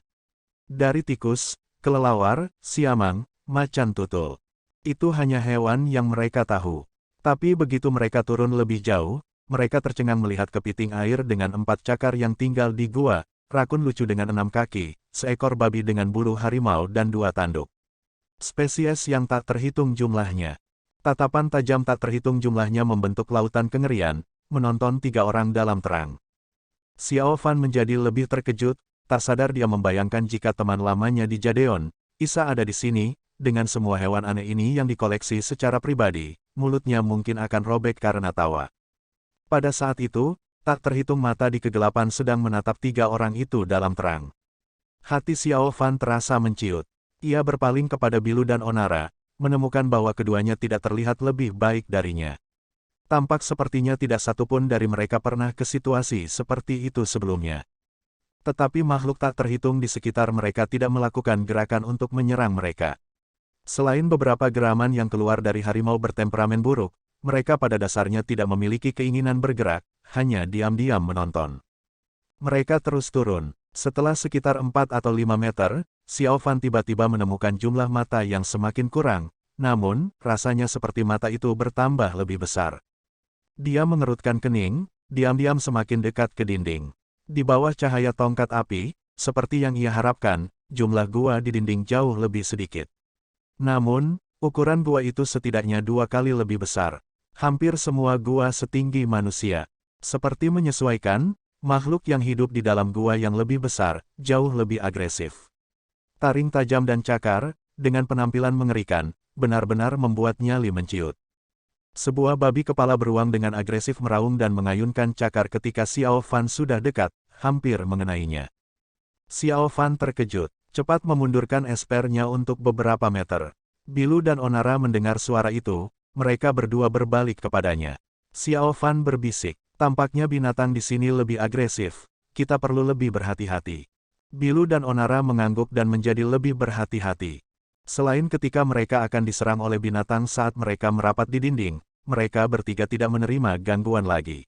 Dari tikus, kelelawar, siamang, macan tutul. Itu hanya hewan yang mereka tahu. Tapi begitu mereka turun lebih jauh, mereka tercengang melihat kepiting air dengan 4 cakar yang tinggal di gua, rakun lucu dengan 6 kaki, seekor babi dengan bulu harimau dan 2 tanduk. Spesies yang tak terhitung jumlahnya. Tatapan tajam tak terhitung jumlahnya membentuk lautan kengerian, menonton 3 orang dalam terang. Xiao Fan menjadi lebih terkejut, tak sadar dia membayangkan jika teman lamanya di Jadeon, Isa ada di sini, dengan semua hewan aneh ini yang dikoleksi secara pribadi, mulutnya mungkin akan robek karena tawa. Pada saat itu, tak terhitung mata di kegelapan sedang menatap 3 orang itu dalam terang. Hati Xiao Fan terasa menciut. Ia berpaling kepada Bilu dan Onara, menemukan bahwa keduanya tidak terlihat lebih baik darinya. Tampak sepertinya tidak satupun dari mereka pernah ke situasi seperti itu sebelumnya. Tetapi makhluk tak terhitung di sekitar mereka tidak melakukan gerakan untuk menyerang mereka. Selain beberapa geraman yang keluar dari harimau bertemperamen buruk, mereka pada dasarnya tidak memiliki keinginan bergerak, hanya diam-diam menonton. Mereka terus turun. Setelah sekitar 4 atau 5 meter, Xiao Fan tiba-tiba menemukan jumlah mata yang semakin kurang, namun, rasanya seperti mata itu bertambah lebih besar. Dia mengerutkan kening, diam-diam semakin dekat ke dinding. Di bawah cahaya tongkat api, seperti yang ia harapkan, jumlah gua di dinding jauh lebih sedikit. Namun, ukuran gua itu setidaknya 2 kali lebih besar. Hampir semua gua setinggi manusia. Seperti menyesuaikan, makhluk yang hidup di dalam gua yang lebih besar, jauh lebih agresif. Taring tajam dan cakar, dengan penampilan mengerikan, benar-benar membuat nyali menciut. Sebuah babi kepala beruang dengan agresif meraung dan mengayunkan cakar ketika Xiao Fan sudah dekat, hampir mengenainya. Xiao Fan terkejut, cepat memundurkan espernya untuk beberapa meter. Bilu dan Onara mendengar suara itu, mereka berdua berbalik kepadanya. Xiao Fan berbisik, tampaknya binatang di sini lebih agresif, kita perlu lebih berhati-hati. Bilu dan Onara mengangguk dan menjadi lebih berhati-hati. Selain ketika mereka akan diserang oleh binatang saat mereka merapat di dinding, mereka bertiga tidak menerima gangguan lagi.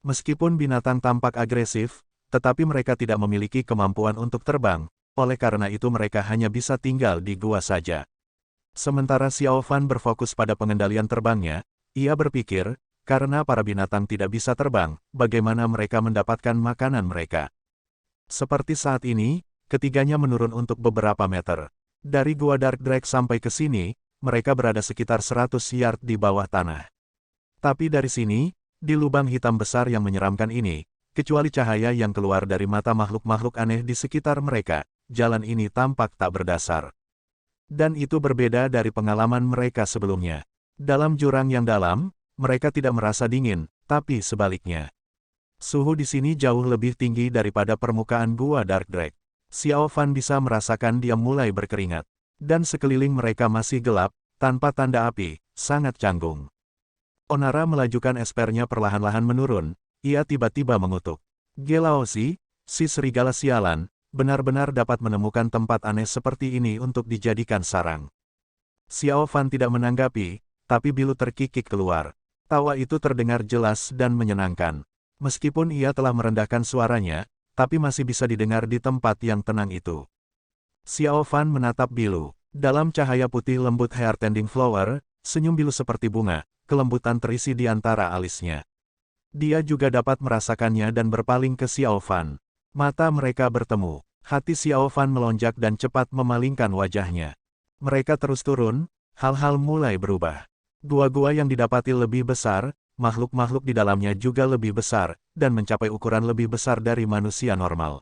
Meskipun binatang tampak agresif, tetapi mereka tidak memiliki kemampuan untuk terbang, oleh karena itu mereka hanya bisa tinggal di gua saja. Sementara Xiao Fan berfokus pada pengendalian terbangnya, ia berpikir, karena para binatang tidak bisa terbang, bagaimana mereka mendapatkan makanan mereka. Seperti saat ini, ketiganya menurun untuk beberapa meter. Dari gua Dark Drake sampai ke sini, mereka berada sekitar 100 yard di bawah tanah. Tapi dari sini, di lubang hitam besar yang menyeramkan ini, kecuali cahaya yang keluar dari mata makhluk-makhluk aneh di sekitar mereka, jalan ini tampak tak berdasar. Dan itu berbeda dari pengalaman mereka sebelumnya. Dalam jurang yang dalam, mereka tidak merasa dingin, tapi sebaliknya. Suhu di sini jauh lebih tinggi daripada permukaan gua Dark Drake. Xiao Fan bisa merasakan dia mulai berkeringat. Dan sekeliling mereka masih gelap, tanpa tanda api, sangat canggung. Onara melajukan espernya perlahan-lahan menurun, ia tiba-tiba mengutuk. Gelaosi, si serigala sialan, benar-benar dapat menemukan tempat aneh seperti ini untuk dijadikan sarang. Xiao Fan tidak menanggapi, tapi Bilu terkikik keluar. Tawa itu terdengar jelas dan menyenangkan. Meskipun ia telah merendahkan suaranya, tapi masih bisa didengar di tempat yang tenang itu. Xiao Fan menatap Bilu. Dalam cahaya putih lembut hair tending flower, senyum Bilu seperti bunga, kelembutan terisi di antara alisnya. Dia juga dapat merasakannya dan berpaling ke Xiao Fan. Mata mereka bertemu. Hati Xiao Fan melonjak dan cepat memalingkan wajahnya. Mereka terus turun, hal-hal mulai berubah. Gua-gua yang didapati lebih besar, makhluk-makhluk di dalamnya juga lebih besar, dan mencapai ukuran lebih besar dari manusia normal.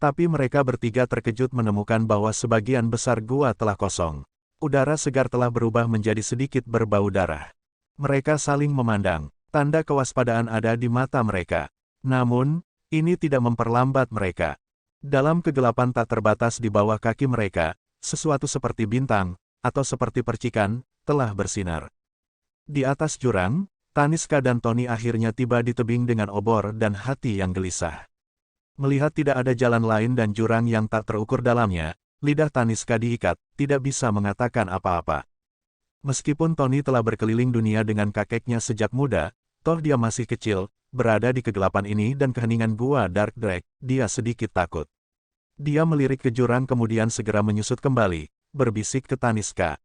Tapi mereka bertiga terkejut menemukan bahwa sebagian besar gua telah kosong. Udara segar telah berubah menjadi sedikit berbau darah. Mereka saling memandang, tanda kewaspadaan ada di mata mereka. Namun, ini tidak memperlambat mereka. Dalam kegelapan tak terbatas di bawah kaki mereka, sesuatu seperti bintang, atau seperti percikan, telah bersinar. Di atas jurang, Taniska dan Tony akhirnya tiba di tebing dengan obor dan hati yang gelisah. Melihat tidak ada jalan lain dan jurang yang tak terukur dalamnya, lidah Taniska diikat, tidak bisa mengatakan apa-apa. Meskipun Tony telah berkeliling dunia dengan kakeknya sejak muda, toh dia masih kecil, berada di kegelapan ini dan keheningan gua Dark Drake, dia sedikit takut. Dia melirik ke jurang kemudian segera menyusut kembali, berbisik ke Taniska.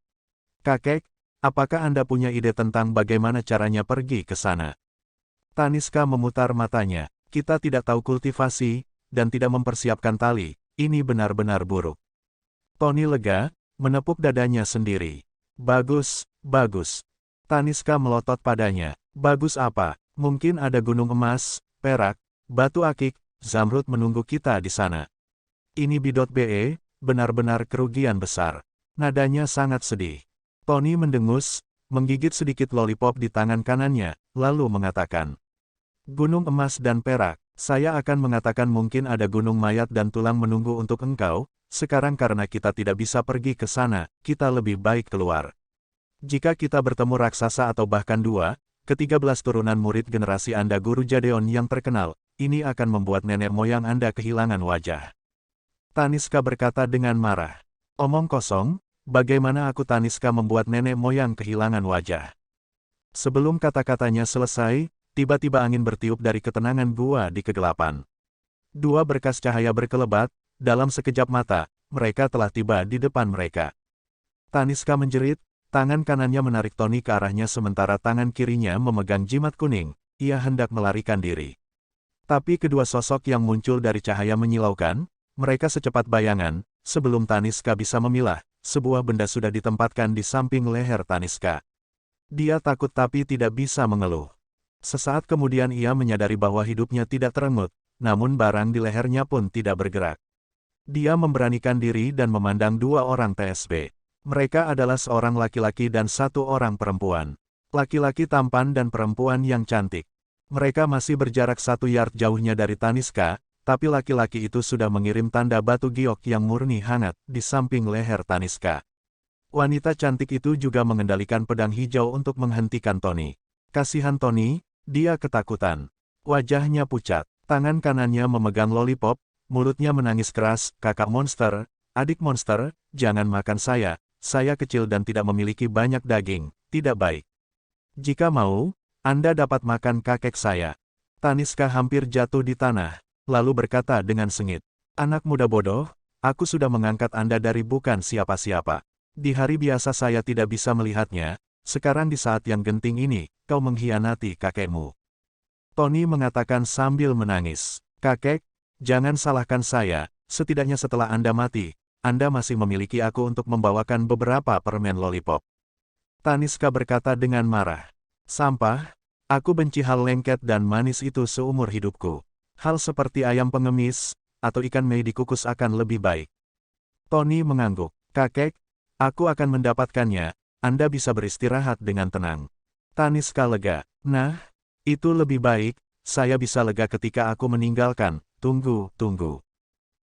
"Kakek, apakah Anda punya ide tentang bagaimana caranya pergi ke sana?" Taniska memutar matanya. "Kita tidak tahu kultivasi, dan tidak mempersiapkan tali, ini benar-benar buruk." Tony lega, menepuk dadanya sendiri. "Bagus, bagus." Taniska melotot padanya. "Bagus apa? Mungkin ada gunung emas, perak, batu akik, zamrud menunggu kita di sana." "Ini B.E, benar-benar kerugian besar." Nadanya sangat sedih. Tony mendengus, menggigit sedikit lollipop di tangan kanannya, lalu mengatakan, "Gunung emas dan perak, saya akan mengatakan mungkin ada gunung mayat dan tulang menunggu untuk engkau, sekarang karena kita tidak bisa pergi ke sana, kita lebih baik keluar. Jika kita bertemu raksasa atau bahkan ke-13 turunan murid generasi Anda Guru Jadeon yang terkenal, ini akan membuat nenek moyang Anda kehilangan wajah." Taniska berkata dengan marah. "Omong kosong, bagaimana aku Taniska membuat nenek moyang kehilangan wajah?" Sebelum kata-katanya selesai, tiba-tiba angin bertiup dari ketenangan gua di kegelapan. Dua berkas cahaya berkelebat, dalam sekejap mata, mereka telah tiba di depan mereka. Taniska menjerit, tangan kanannya menarik Tony ke arahnya sementara tangan kirinya memegang jimat kuning, ia hendak melarikan diri. Tapi kedua sosok yang muncul dari cahaya menyilaukan, mereka secepat bayangan, sebelum Taniska bisa memilah, sebuah benda sudah ditempatkan di samping leher Taniska. Dia takut tapi tidak bisa mengeluh. Sesaat kemudian ia menyadari bahwa hidupnya tidak terengut, namun barang di lehernya pun tidak bergerak. Dia memberanikan diri dan memandang dua orang TSB. Mereka adalah seorang laki-laki dan satu orang perempuan. Laki-laki tampan dan perempuan yang cantik. Mereka masih berjarak 1 yard jauhnya dari Taniska, tapi laki-laki itu sudah mengirim tanda batu giok yang murni hangat di samping leher Taniska. Wanita cantik itu juga mengendalikan pedang hijau untuk menghentikan Tony. Kasihan Tony, dia ketakutan. Wajahnya pucat, tangan kanannya memegang lollipop, mulutnya menangis keras, "Kakak monster, adik monster, jangan makan saya kecil dan tidak memiliki banyak daging, tidak baik. Jika mau, Anda dapat makan kakek saya." Taniska hampir jatuh di tanah, lalu berkata dengan sengit, "Anak muda bodoh, aku sudah mengangkat Anda dari bukan siapa-siapa. Di hari biasa saya tidak bisa melihatnya, sekarang di saat yang genting ini, kau mengkhianati kakekmu." Tony mengatakan sambil menangis, "Kakek, jangan salahkan saya, setidaknya setelah Anda mati, Anda masih memiliki aku untuk membawakan beberapa permen lollipop." Taniska berkata dengan marah, "Sampah, aku benci hal lengket dan manis itu seumur hidupku. Hal seperti ayam pengemis, atau ikan mei dikukus akan lebih baik." Tony mengangguk. Kakek, aku akan mendapatkannya, Anda bisa beristirahat dengan tenang. Taniska lega. Nah, itu lebih baik, saya bisa lega ketika aku meninggalkan, tunggu.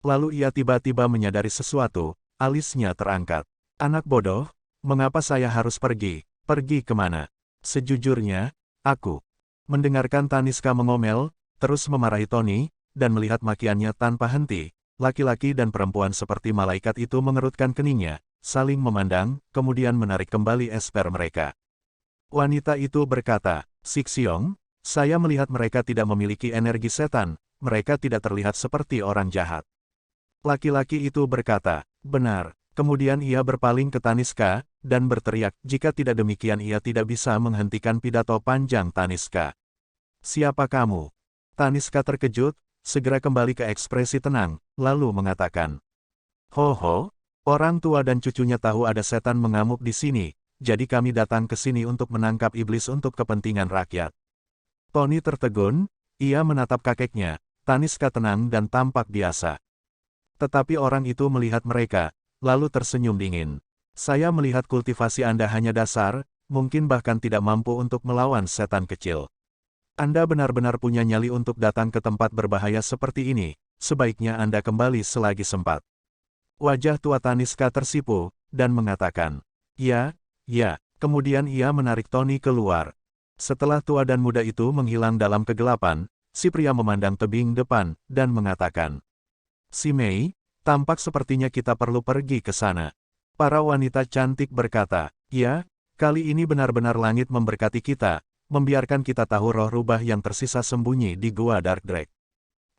Lalu ia tiba-tiba menyadari sesuatu, alisnya terangkat. Anak bodoh, mengapa saya harus pergi? Pergi kemana? Sejujurnya, aku mendengarkan Taniska mengomel, terus memarahi Tony, dan melihat makiannya tanpa henti. Laki-laki dan perempuan seperti malaikat itu mengerutkan keningnya, saling memandang, kemudian menarik kembali esper mereka. Wanita itu berkata, Sixiong, saya melihat mereka tidak memiliki energi setan, mereka tidak terlihat seperti orang jahat. Laki-laki itu berkata, benar. Kemudian ia berpaling ke Taniska, dan berteriak, jika tidak demikian ia tidak bisa menghentikan pidato panjang Taniska. Siapa kamu? Taniska terkejut, segera kembali ke ekspresi tenang, lalu mengatakan, Ho, orang tua dan cucunya tahu ada setan mengamuk di sini, jadi kami datang ke sini untuk menangkap iblis untuk kepentingan rakyat. Tony tertegun, ia menatap kakeknya, Taniska tenang dan tampak biasa. Tetapi orang itu melihat mereka, lalu tersenyum dingin. Saya melihat kultivasi Anda hanya dasar, mungkin bahkan tidak mampu untuk melawan setan kecil. Anda benar-benar punya nyali untuk datang ke tempat berbahaya seperti ini, sebaiknya Anda kembali selagi sempat. Wajah tua Taniska tersipu, dan mengatakan, ya, kemudian ia menarik Tony keluar. Setelah tua dan muda itu menghilang dalam kegelapan, si pria memandang tebing depan, dan mengatakan, Si Mei, tampak sepertinya kita perlu pergi ke sana. Para wanita cantik berkata, ya, kali ini benar-benar langit memberkati kita, membiarkan kita tahu roh rubah yang tersisa sembunyi di Gua Dark Drake.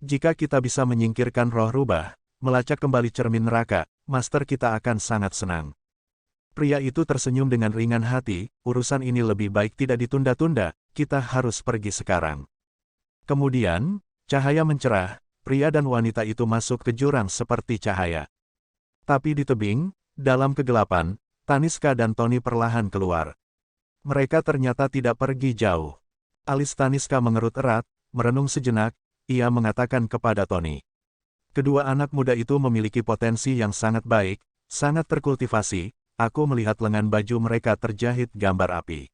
Jika kita bisa menyingkirkan roh rubah, melacak kembali cermin neraka, Master kita akan sangat senang. Pria itu tersenyum dengan ringan hati, urusan ini lebih baik tidak ditunda-tunda, kita harus pergi sekarang. Kemudian, cahaya mencerah, pria dan wanita itu masuk ke jurang seperti cahaya. Tapi di tebing, dalam kegelapan, Taniska dan Tony perlahan keluar. Mereka ternyata tidak pergi jauh. Alis Taniska mengerut erat, merenung sejenak, ia mengatakan kepada Tony. Kedua anak muda itu memiliki potensi yang sangat baik, sangat terkultivasi, aku melihat lengan baju mereka terjahit gambar api.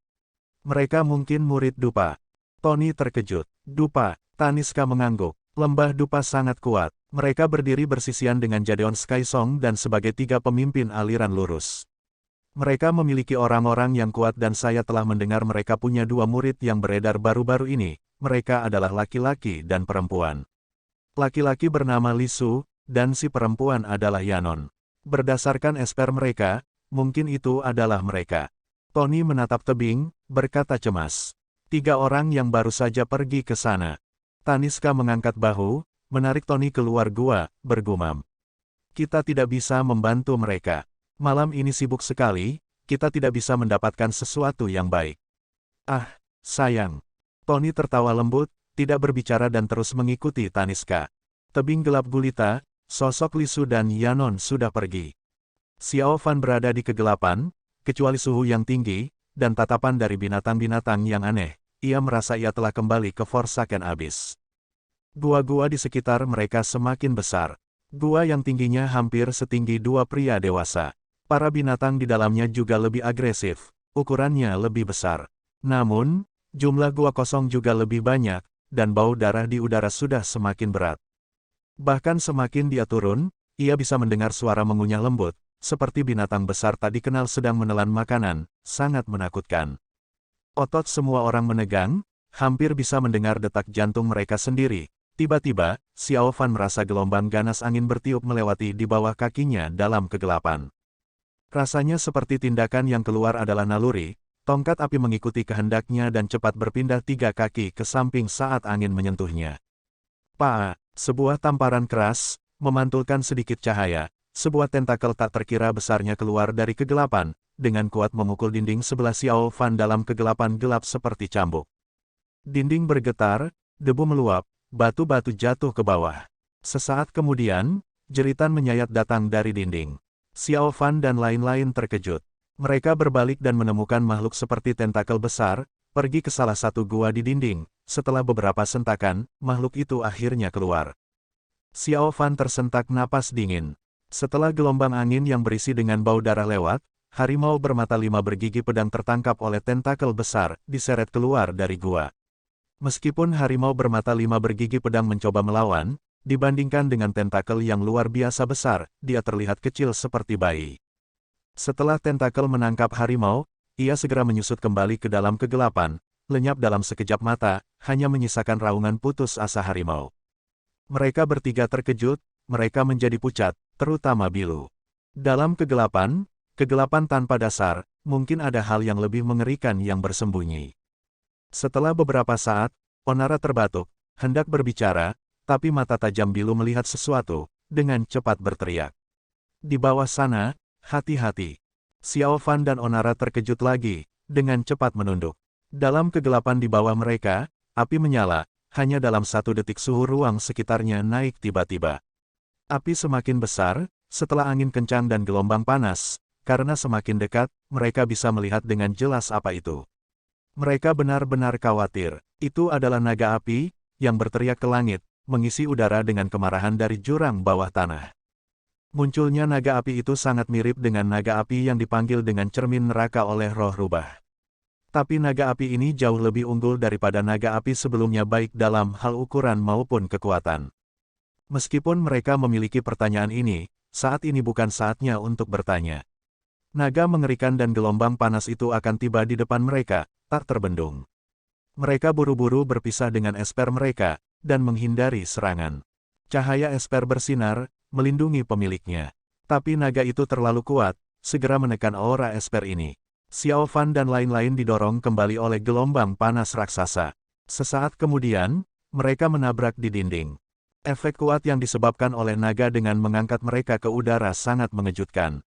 Mereka mungkin murid dupa. Tony terkejut. Dupa, Taniska mengangguk. Lembah dupa sangat kuat. Mereka berdiri bersisian dengan Jadeon Skysong dan sebagai tiga pemimpin aliran lurus. Mereka memiliki orang-orang yang kuat dan saya telah mendengar mereka punya dua murid yang beredar baru-baru ini. Mereka adalah laki-laki dan perempuan. Laki-laki bernama Lisu, dan si perempuan adalah Yanon. Berdasarkan esper mereka, mungkin itu adalah mereka. Tony menatap tebing, berkata cemas. Tiga orang yang baru saja pergi ke sana. Taniska mengangkat bahu, menarik Tony keluar gua, bergumam. Kita tidak bisa membantu mereka. Malam ini sibuk sekali, kita tidak bisa mendapatkan sesuatu yang baik. Ah, sayang. Tony tertawa lembut, tidak berbicara dan terus mengikuti Taniska. Tebing gelap gulita, sosok Lisu dan Yanon sudah pergi. Xiao Fan berada di kegelapan, kecuali suhu yang tinggi, dan tatapan dari binatang-binatang yang aneh, ia merasa ia telah kembali ke Forsaken Abyss. Gua-gua di sekitar mereka semakin besar. Gua yang tingginya hampir setinggi dua pria dewasa. Para binatang di dalamnya juga lebih agresif, ukurannya lebih besar. Namun, jumlah gua kosong juga lebih banyak, dan bau darah di udara sudah semakin berat. Bahkan semakin dia turun, ia bisa mendengar suara mengunyah lembut, seperti binatang besar tak dikenal sedang menelan makanan, sangat menakutkan. Otot semua orang menegang, hampir bisa mendengar detak jantung mereka sendiri. Tiba-tiba, Xiao Fan merasa gelombang ganas angin bertiup melewati di bawah kakinya dalam kegelapan. Rasanya seperti tindakan yang keluar adalah naluri, tongkat api mengikuti kehendaknya dan cepat berpindah 3 kaki ke samping saat angin menyentuhnya. Sebuah tamparan keras, memantulkan sedikit cahaya, sebuah tentakel tak terkira besarnya keluar dari kegelapan, dengan kuat memukul dinding sebelah Xiao Fan dalam kegelapan gelap seperti cambuk. Dinding bergetar, debu meluap, batu-batu jatuh ke bawah. Sesaat kemudian, jeritan menyayat datang dari dinding. Xiao Fan dan lain-lain terkejut. Mereka berbalik dan menemukan makhluk seperti tentakel besar, pergi ke salah satu gua di dinding. Setelah beberapa sentakan, makhluk itu akhirnya keluar. Xiao Fan tersentak napas dingin. Setelah gelombang angin yang berisi dengan bau darah lewat, harimau bermata 5 bergigi pedang tertangkap oleh tentakel besar, diseret keluar dari gua. Meskipun harimau bermata 5 bergigi pedang mencoba melawan, dibandingkan dengan tentakel yang luar biasa besar, dia terlihat kecil seperti bayi. Setelah tentakel menangkap harimau, ia segera menyusut kembali ke dalam kegelapan, lenyap dalam sekejap mata, hanya menyisakan raungan putus asa harimau. Mereka bertiga terkejut, mereka menjadi pucat, terutama Bilu. Dalam kegelapan tanpa dasar, mungkin ada hal yang lebih mengerikan yang bersembunyi. Setelah beberapa saat, Onara terbatuk, hendak berbicara, tapi mata tajam Bilu melihat sesuatu, dengan cepat berteriak. Di bawah sana, hati-hati. Xiao Fan dan Onara terkejut lagi, dengan cepat menunduk. Dalam kegelapan di bawah mereka, api menyala, hanya dalam 1 detik suhu ruang sekitarnya naik tiba-tiba. Api semakin besar, setelah angin kencang dan gelombang panas, karena semakin dekat, mereka bisa melihat dengan jelas apa itu. Mereka benar-benar khawatir. Itu adalah naga api, yang berteriak ke langit, mengisi udara dengan kemarahan dari jurang bawah tanah. Munculnya naga api itu sangat mirip dengan naga api yang dipanggil dengan cermin neraka oleh roh rubah. Tapi naga api ini jauh lebih unggul daripada naga api sebelumnya baik dalam hal ukuran maupun kekuatan. Meskipun mereka memiliki pertanyaan ini, saat ini bukan saatnya untuk bertanya. Naga mengerikan dan gelombang panas itu akan tiba di depan mereka, tak terbendung. Mereka buru-buru berpisah dengan esper mereka, dan menghindari serangan. Cahaya esper bersinar, melindungi pemiliknya. Tapi naga itu terlalu kuat, segera menekan aura esper ini. Xiao Fan dan lain-lain didorong kembali oleh gelombang panas raksasa. Sesaat kemudian, mereka menabrak di dinding. Efek kuat yang disebabkan oleh naga dengan mengangkat mereka ke udara sangat mengejutkan.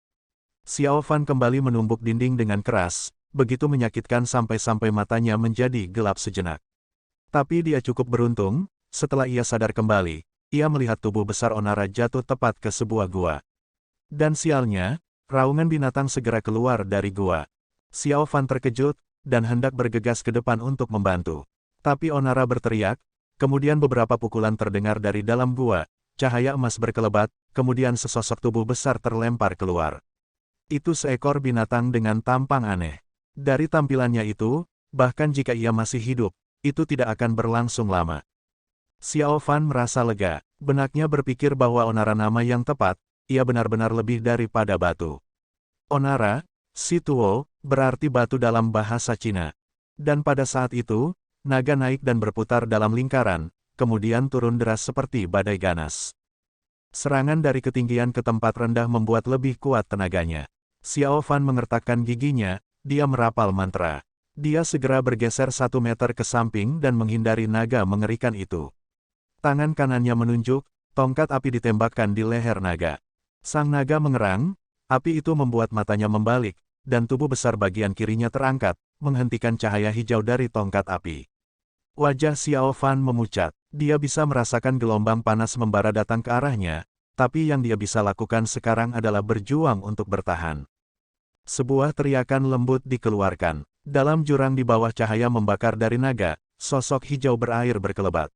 Xiao Fan kembali menumbuk dinding dengan keras, begitu menyakitkan sampai-sampai matanya menjadi gelap sejenak. Tapi dia cukup beruntung, setelah ia sadar kembali, ia melihat tubuh besar Onara jatuh tepat ke sebuah gua. Dan sialnya, raungan binatang segera keluar dari gua. Xiao Fan terkejut, dan hendak bergegas ke depan untuk membantu. Tapi Onara berteriak, kemudian beberapa pukulan terdengar dari dalam gua, cahaya emas berkelebat, kemudian sesosok tubuh besar terlempar keluar. Itu seekor binatang dengan tampang aneh. Dari tampilannya itu, bahkan jika ia masih hidup, itu tidak akan berlangsung lama. Xiao Fan merasa lega, benaknya berpikir bahwa Onara nama yang tepat, ia benar-benar lebih daripada batu. Onara, si Tuo, berarti batu dalam bahasa Cina. Dan pada saat itu, naga naik dan berputar dalam lingkaran, kemudian turun deras seperti badai ganas. Serangan dari ketinggian ke tempat rendah membuat lebih kuat tenaganya. Xiao Fan mengertakkan giginya, dia merapal mantra. Dia segera bergeser 1 meter ke samping dan menghindari naga mengerikan itu. Tangan kanannya menunjuk, tongkat api ditembakkan di leher naga. Sang naga mengerang, api itu membuat matanya membalik, dan tubuh besar bagian kirinya terangkat, menghentikan cahaya hijau dari tongkat api. Wajah Xiao Fan memucat, dia bisa merasakan gelombang panas membara datang ke arahnya, tapi yang dia bisa lakukan sekarang adalah berjuang untuk bertahan. Sebuah teriakan lembut dikeluarkan. Dalam jurang di bawah cahaya membakar dari naga, sosok hijau berair berkelebat.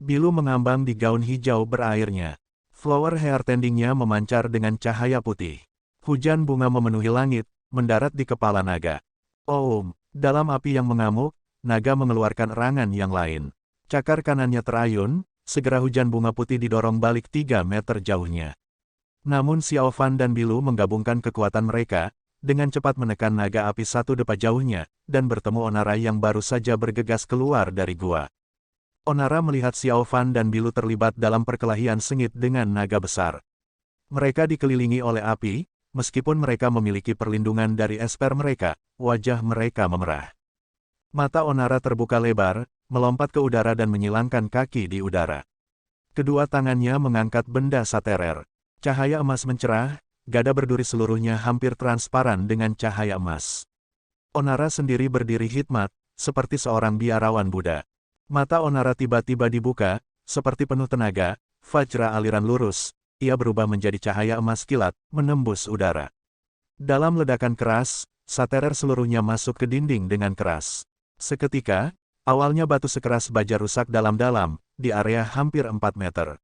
Bilu mengambang di gaun hijau berairnya. Flower hair tendingnya memancar dengan cahaya putih. Hujan bunga memenuhi langit, mendarat di kepala naga. Dalam api yang mengamuk, naga mengeluarkan erangan yang lain. Cakar kanannya terayun, segera hujan bunga putih didorong balik 3 meter jauhnya. Namun Xiao Fan dan Bilu menggabungkan kekuatan mereka, dengan cepat menekan naga api 1 depa jauhnya, dan bertemu Onara yang baru saja bergegas keluar dari gua. Onara melihat Xiao Fan dan Bilu terlibat dalam perkelahian sengit dengan naga besar. Mereka dikelilingi oleh api, meskipun mereka memiliki perlindungan dari esper mereka, wajah mereka memerah. Mata Onara terbuka lebar, melompat ke udara dan menyilangkan kaki di udara. Kedua tangannya mengangkat benda saterer. Cahaya emas mencerah, gada berduri seluruhnya hampir transparan dengan cahaya emas. Onara sendiri berdiri hikmat, seperti seorang biarawan Buddha. Mata Onara tiba-tiba dibuka, seperti penuh tenaga, vajra aliran lurus, ia berubah menjadi cahaya emas kilat, menembus udara. Dalam ledakan keras, saterer seluruhnya masuk ke dinding dengan keras. Seketika, awalnya batu sekeras baja rusak dalam-dalam, di area hampir 4 meter.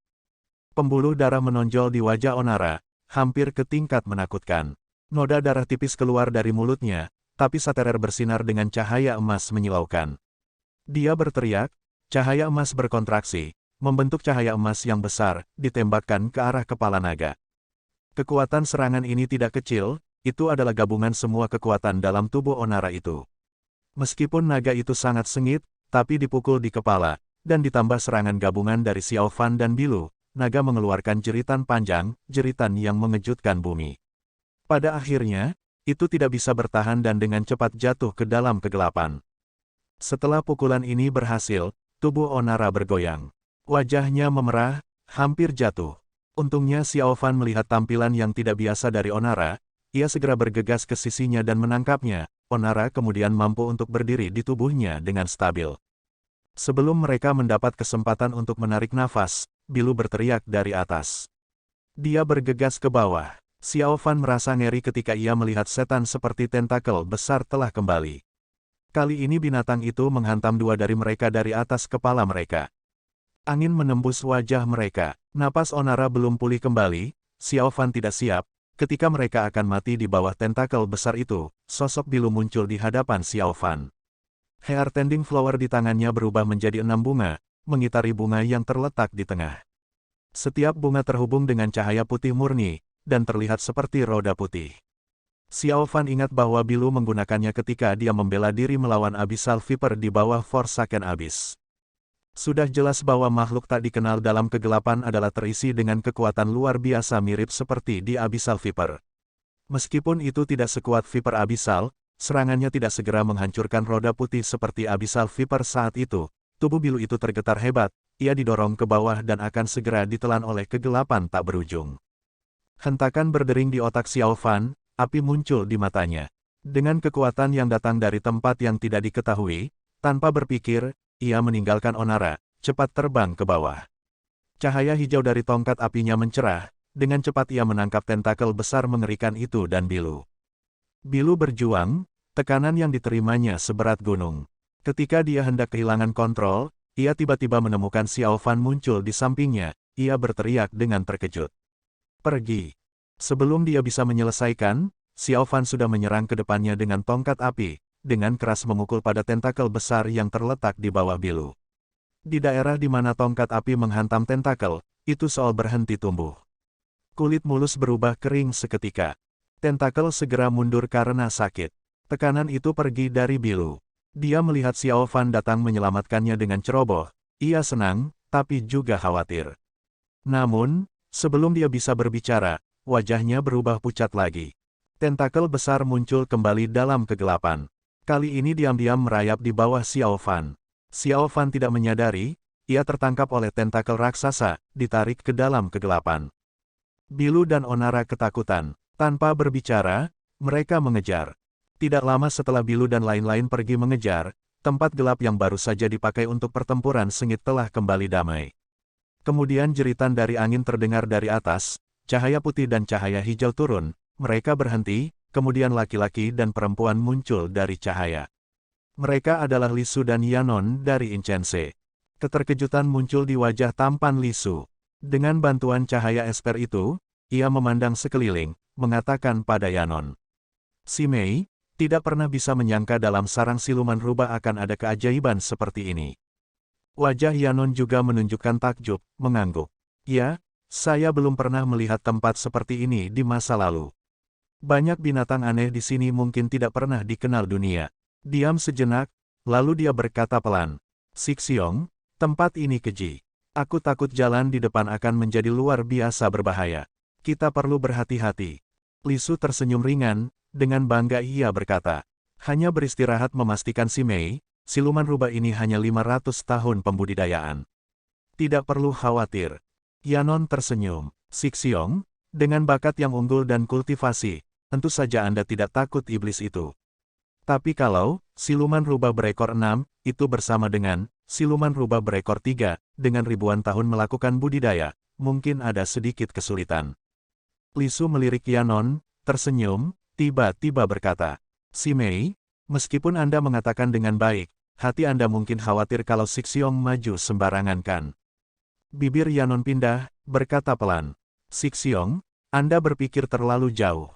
Pembuluh darah menonjol di wajah Onara, hampir ke tingkat menakutkan. Noda darah tipis keluar dari mulutnya, tapi Saterer bersinar dengan cahaya emas menyilaukan. Dia berteriak, cahaya emas berkontraksi, membentuk cahaya emas yang besar, ditembakkan ke arah kepala naga. Kekuatan serangan ini tidak kecil, itu adalah gabungan semua kekuatan dalam tubuh Onara itu. Meskipun naga itu sangat sengit, tapi dipukul di kepala, dan ditambah serangan gabungan dari Xiao Fan dan Bilu, naga mengeluarkan jeritan panjang, jeritan yang mengejutkan bumi. Pada akhirnya, itu tidak bisa bertahan dan dengan cepat jatuh ke dalam kegelapan. Setelah pukulan ini berhasil, tubuh Onara bergoyang. Wajahnya memerah, hampir jatuh. Untungnya Xiao Fan melihat tampilan yang tidak biasa dari Onara, ia segera bergegas ke sisinya dan menangkapnya. Onara kemudian mampu untuk berdiri di tubuhnya dengan stabil. Sebelum mereka mendapat kesempatan untuk menarik nafas, Bilu berteriak dari atas. Dia bergegas ke bawah. Xiao Fan merasa ngeri ketika ia melihat setan seperti tentakel besar telah kembali. Kali ini binatang itu menghantam dua dari mereka dari atas kepala mereka. Angin menembus wajah mereka. Napas Onara belum pulih kembali, Xiao Fan tidak siap. Ketika mereka akan mati di bawah tentakel besar itu, sosok Bilu muncul di hadapan Xiao Fan. Hair tending flower di tangannya berubah menjadi 6 bunga, mengitari bunga yang terletak di tengah. Setiap bunga terhubung dengan cahaya putih murni, dan terlihat seperti roda putih. Xiao Fan ingat bahwa Bilu menggunakannya ketika dia membela diri melawan Abyssal Viper di bawah Forsaken Abyss. Sudah jelas bahwa makhluk tak dikenal dalam kegelapan adalah terisi dengan kekuatan luar biasa mirip seperti di Abyssal Viper. Meskipun itu tidak sekuat Viper Abyssal, serangannya tidak segera menghancurkan roda putih seperti Abyssal Viper saat itu. Tubuh Bilu itu tergetar hebat, ia didorong ke bawah dan akan segera ditelan oleh kegelapan tak berujung. Hentakan berdering di otak Xiao Fan, api muncul di matanya. Dengan kekuatan yang datang dari tempat yang tidak diketahui, tanpa berpikir, ia meninggalkan Onara, cepat terbang ke bawah. Cahaya hijau dari tongkat apinya mencerah, dengan cepat ia menangkap tentakel besar mengerikan itu dan Bilu. Bilu berjuang, tekanan yang diterimanya seberat gunung. Ketika dia hendak kehilangan kontrol, ia tiba-tiba menemukan Xiao Fan muncul di sampingnya, ia berteriak dengan terkejut. Pergi. Sebelum dia bisa menyelesaikan, Xiao Fan sudah menyerang ke depannya dengan tongkat api, dengan keras memukul pada tentakel besar yang terletak di bawah Bilu. Di daerah di mana tongkat api menghantam tentakel, itu soal berhenti tumbuh. Kulit mulus berubah kering seketika. Tentakel segera mundur karena sakit. Tekanan itu pergi dari Bilu. Dia melihat Xiao Fan datang menyelamatkannya dengan ceroboh. Ia senang, tapi juga khawatir. Namun, sebelum dia bisa berbicara, wajahnya berubah pucat lagi. Tentakel besar muncul kembali dalam kegelapan. Kali ini diam-diam merayap di bawah Xiao Fan. Xiao Fan tidak menyadari, ia tertangkap oleh tentakel raksasa, ditarik ke dalam kegelapan. Bilu dan Onara ketakutan. Tanpa berbicara, mereka mengejar. Tidak lama setelah Bilu dan lain-lain pergi mengejar, tempat gelap yang baru saja dipakai untuk pertempuran sengit telah kembali damai. Kemudian jeritan dari angin terdengar dari atas, cahaya putih dan cahaya hijau turun, mereka berhenti. Kemudian laki-laki dan perempuan muncul dari cahaya. Mereka adalah Li Su dan Yanon dari Incense. Keterkejutan muncul di wajah tampan Li Su. Dengan bantuan cahaya esper itu, ia memandang sekeliling, mengatakan pada Yanon. Si Mei, tidak pernah bisa menyangka dalam sarang siluman rubah akan ada keajaiban seperti ini. Wajah Yanon juga menunjukkan takjub, mengangguk. Ya, saya belum pernah melihat tempat seperti ini di masa lalu. Banyak binatang aneh di sini mungkin tidak pernah dikenal dunia. Diam sejenak, lalu dia berkata pelan. Sixiong, tempat ini keji. Aku takut jalan di depan akan menjadi luar biasa berbahaya. Kita perlu berhati-hati. Li Su tersenyum ringan, dengan bangga ia berkata. Hanya beristirahat memastikan si Mei, siluman rubah ini hanya 500 tahun pembudidayaan. Tidak perlu khawatir. Yanon tersenyum. Sixiong, dengan bakat yang unggul dan kultivasi, tentu saja Anda tidak takut iblis itu. Tapi kalau, siluman rubah berekor 6, itu bersama dengan, siluman rubah berekor 3, dengan ribuan tahun melakukan budidaya, mungkin ada sedikit kesulitan. Li Su melirik Yanon, tersenyum, tiba-tiba berkata, Si Mei, meskipun Anda mengatakan dengan baik, hati Anda mungkin khawatir kalau Sixiong maju sembarangan kan. Bibir Yanon pindah, berkata pelan. Sixiong, Anda berpikir terlalu jauh.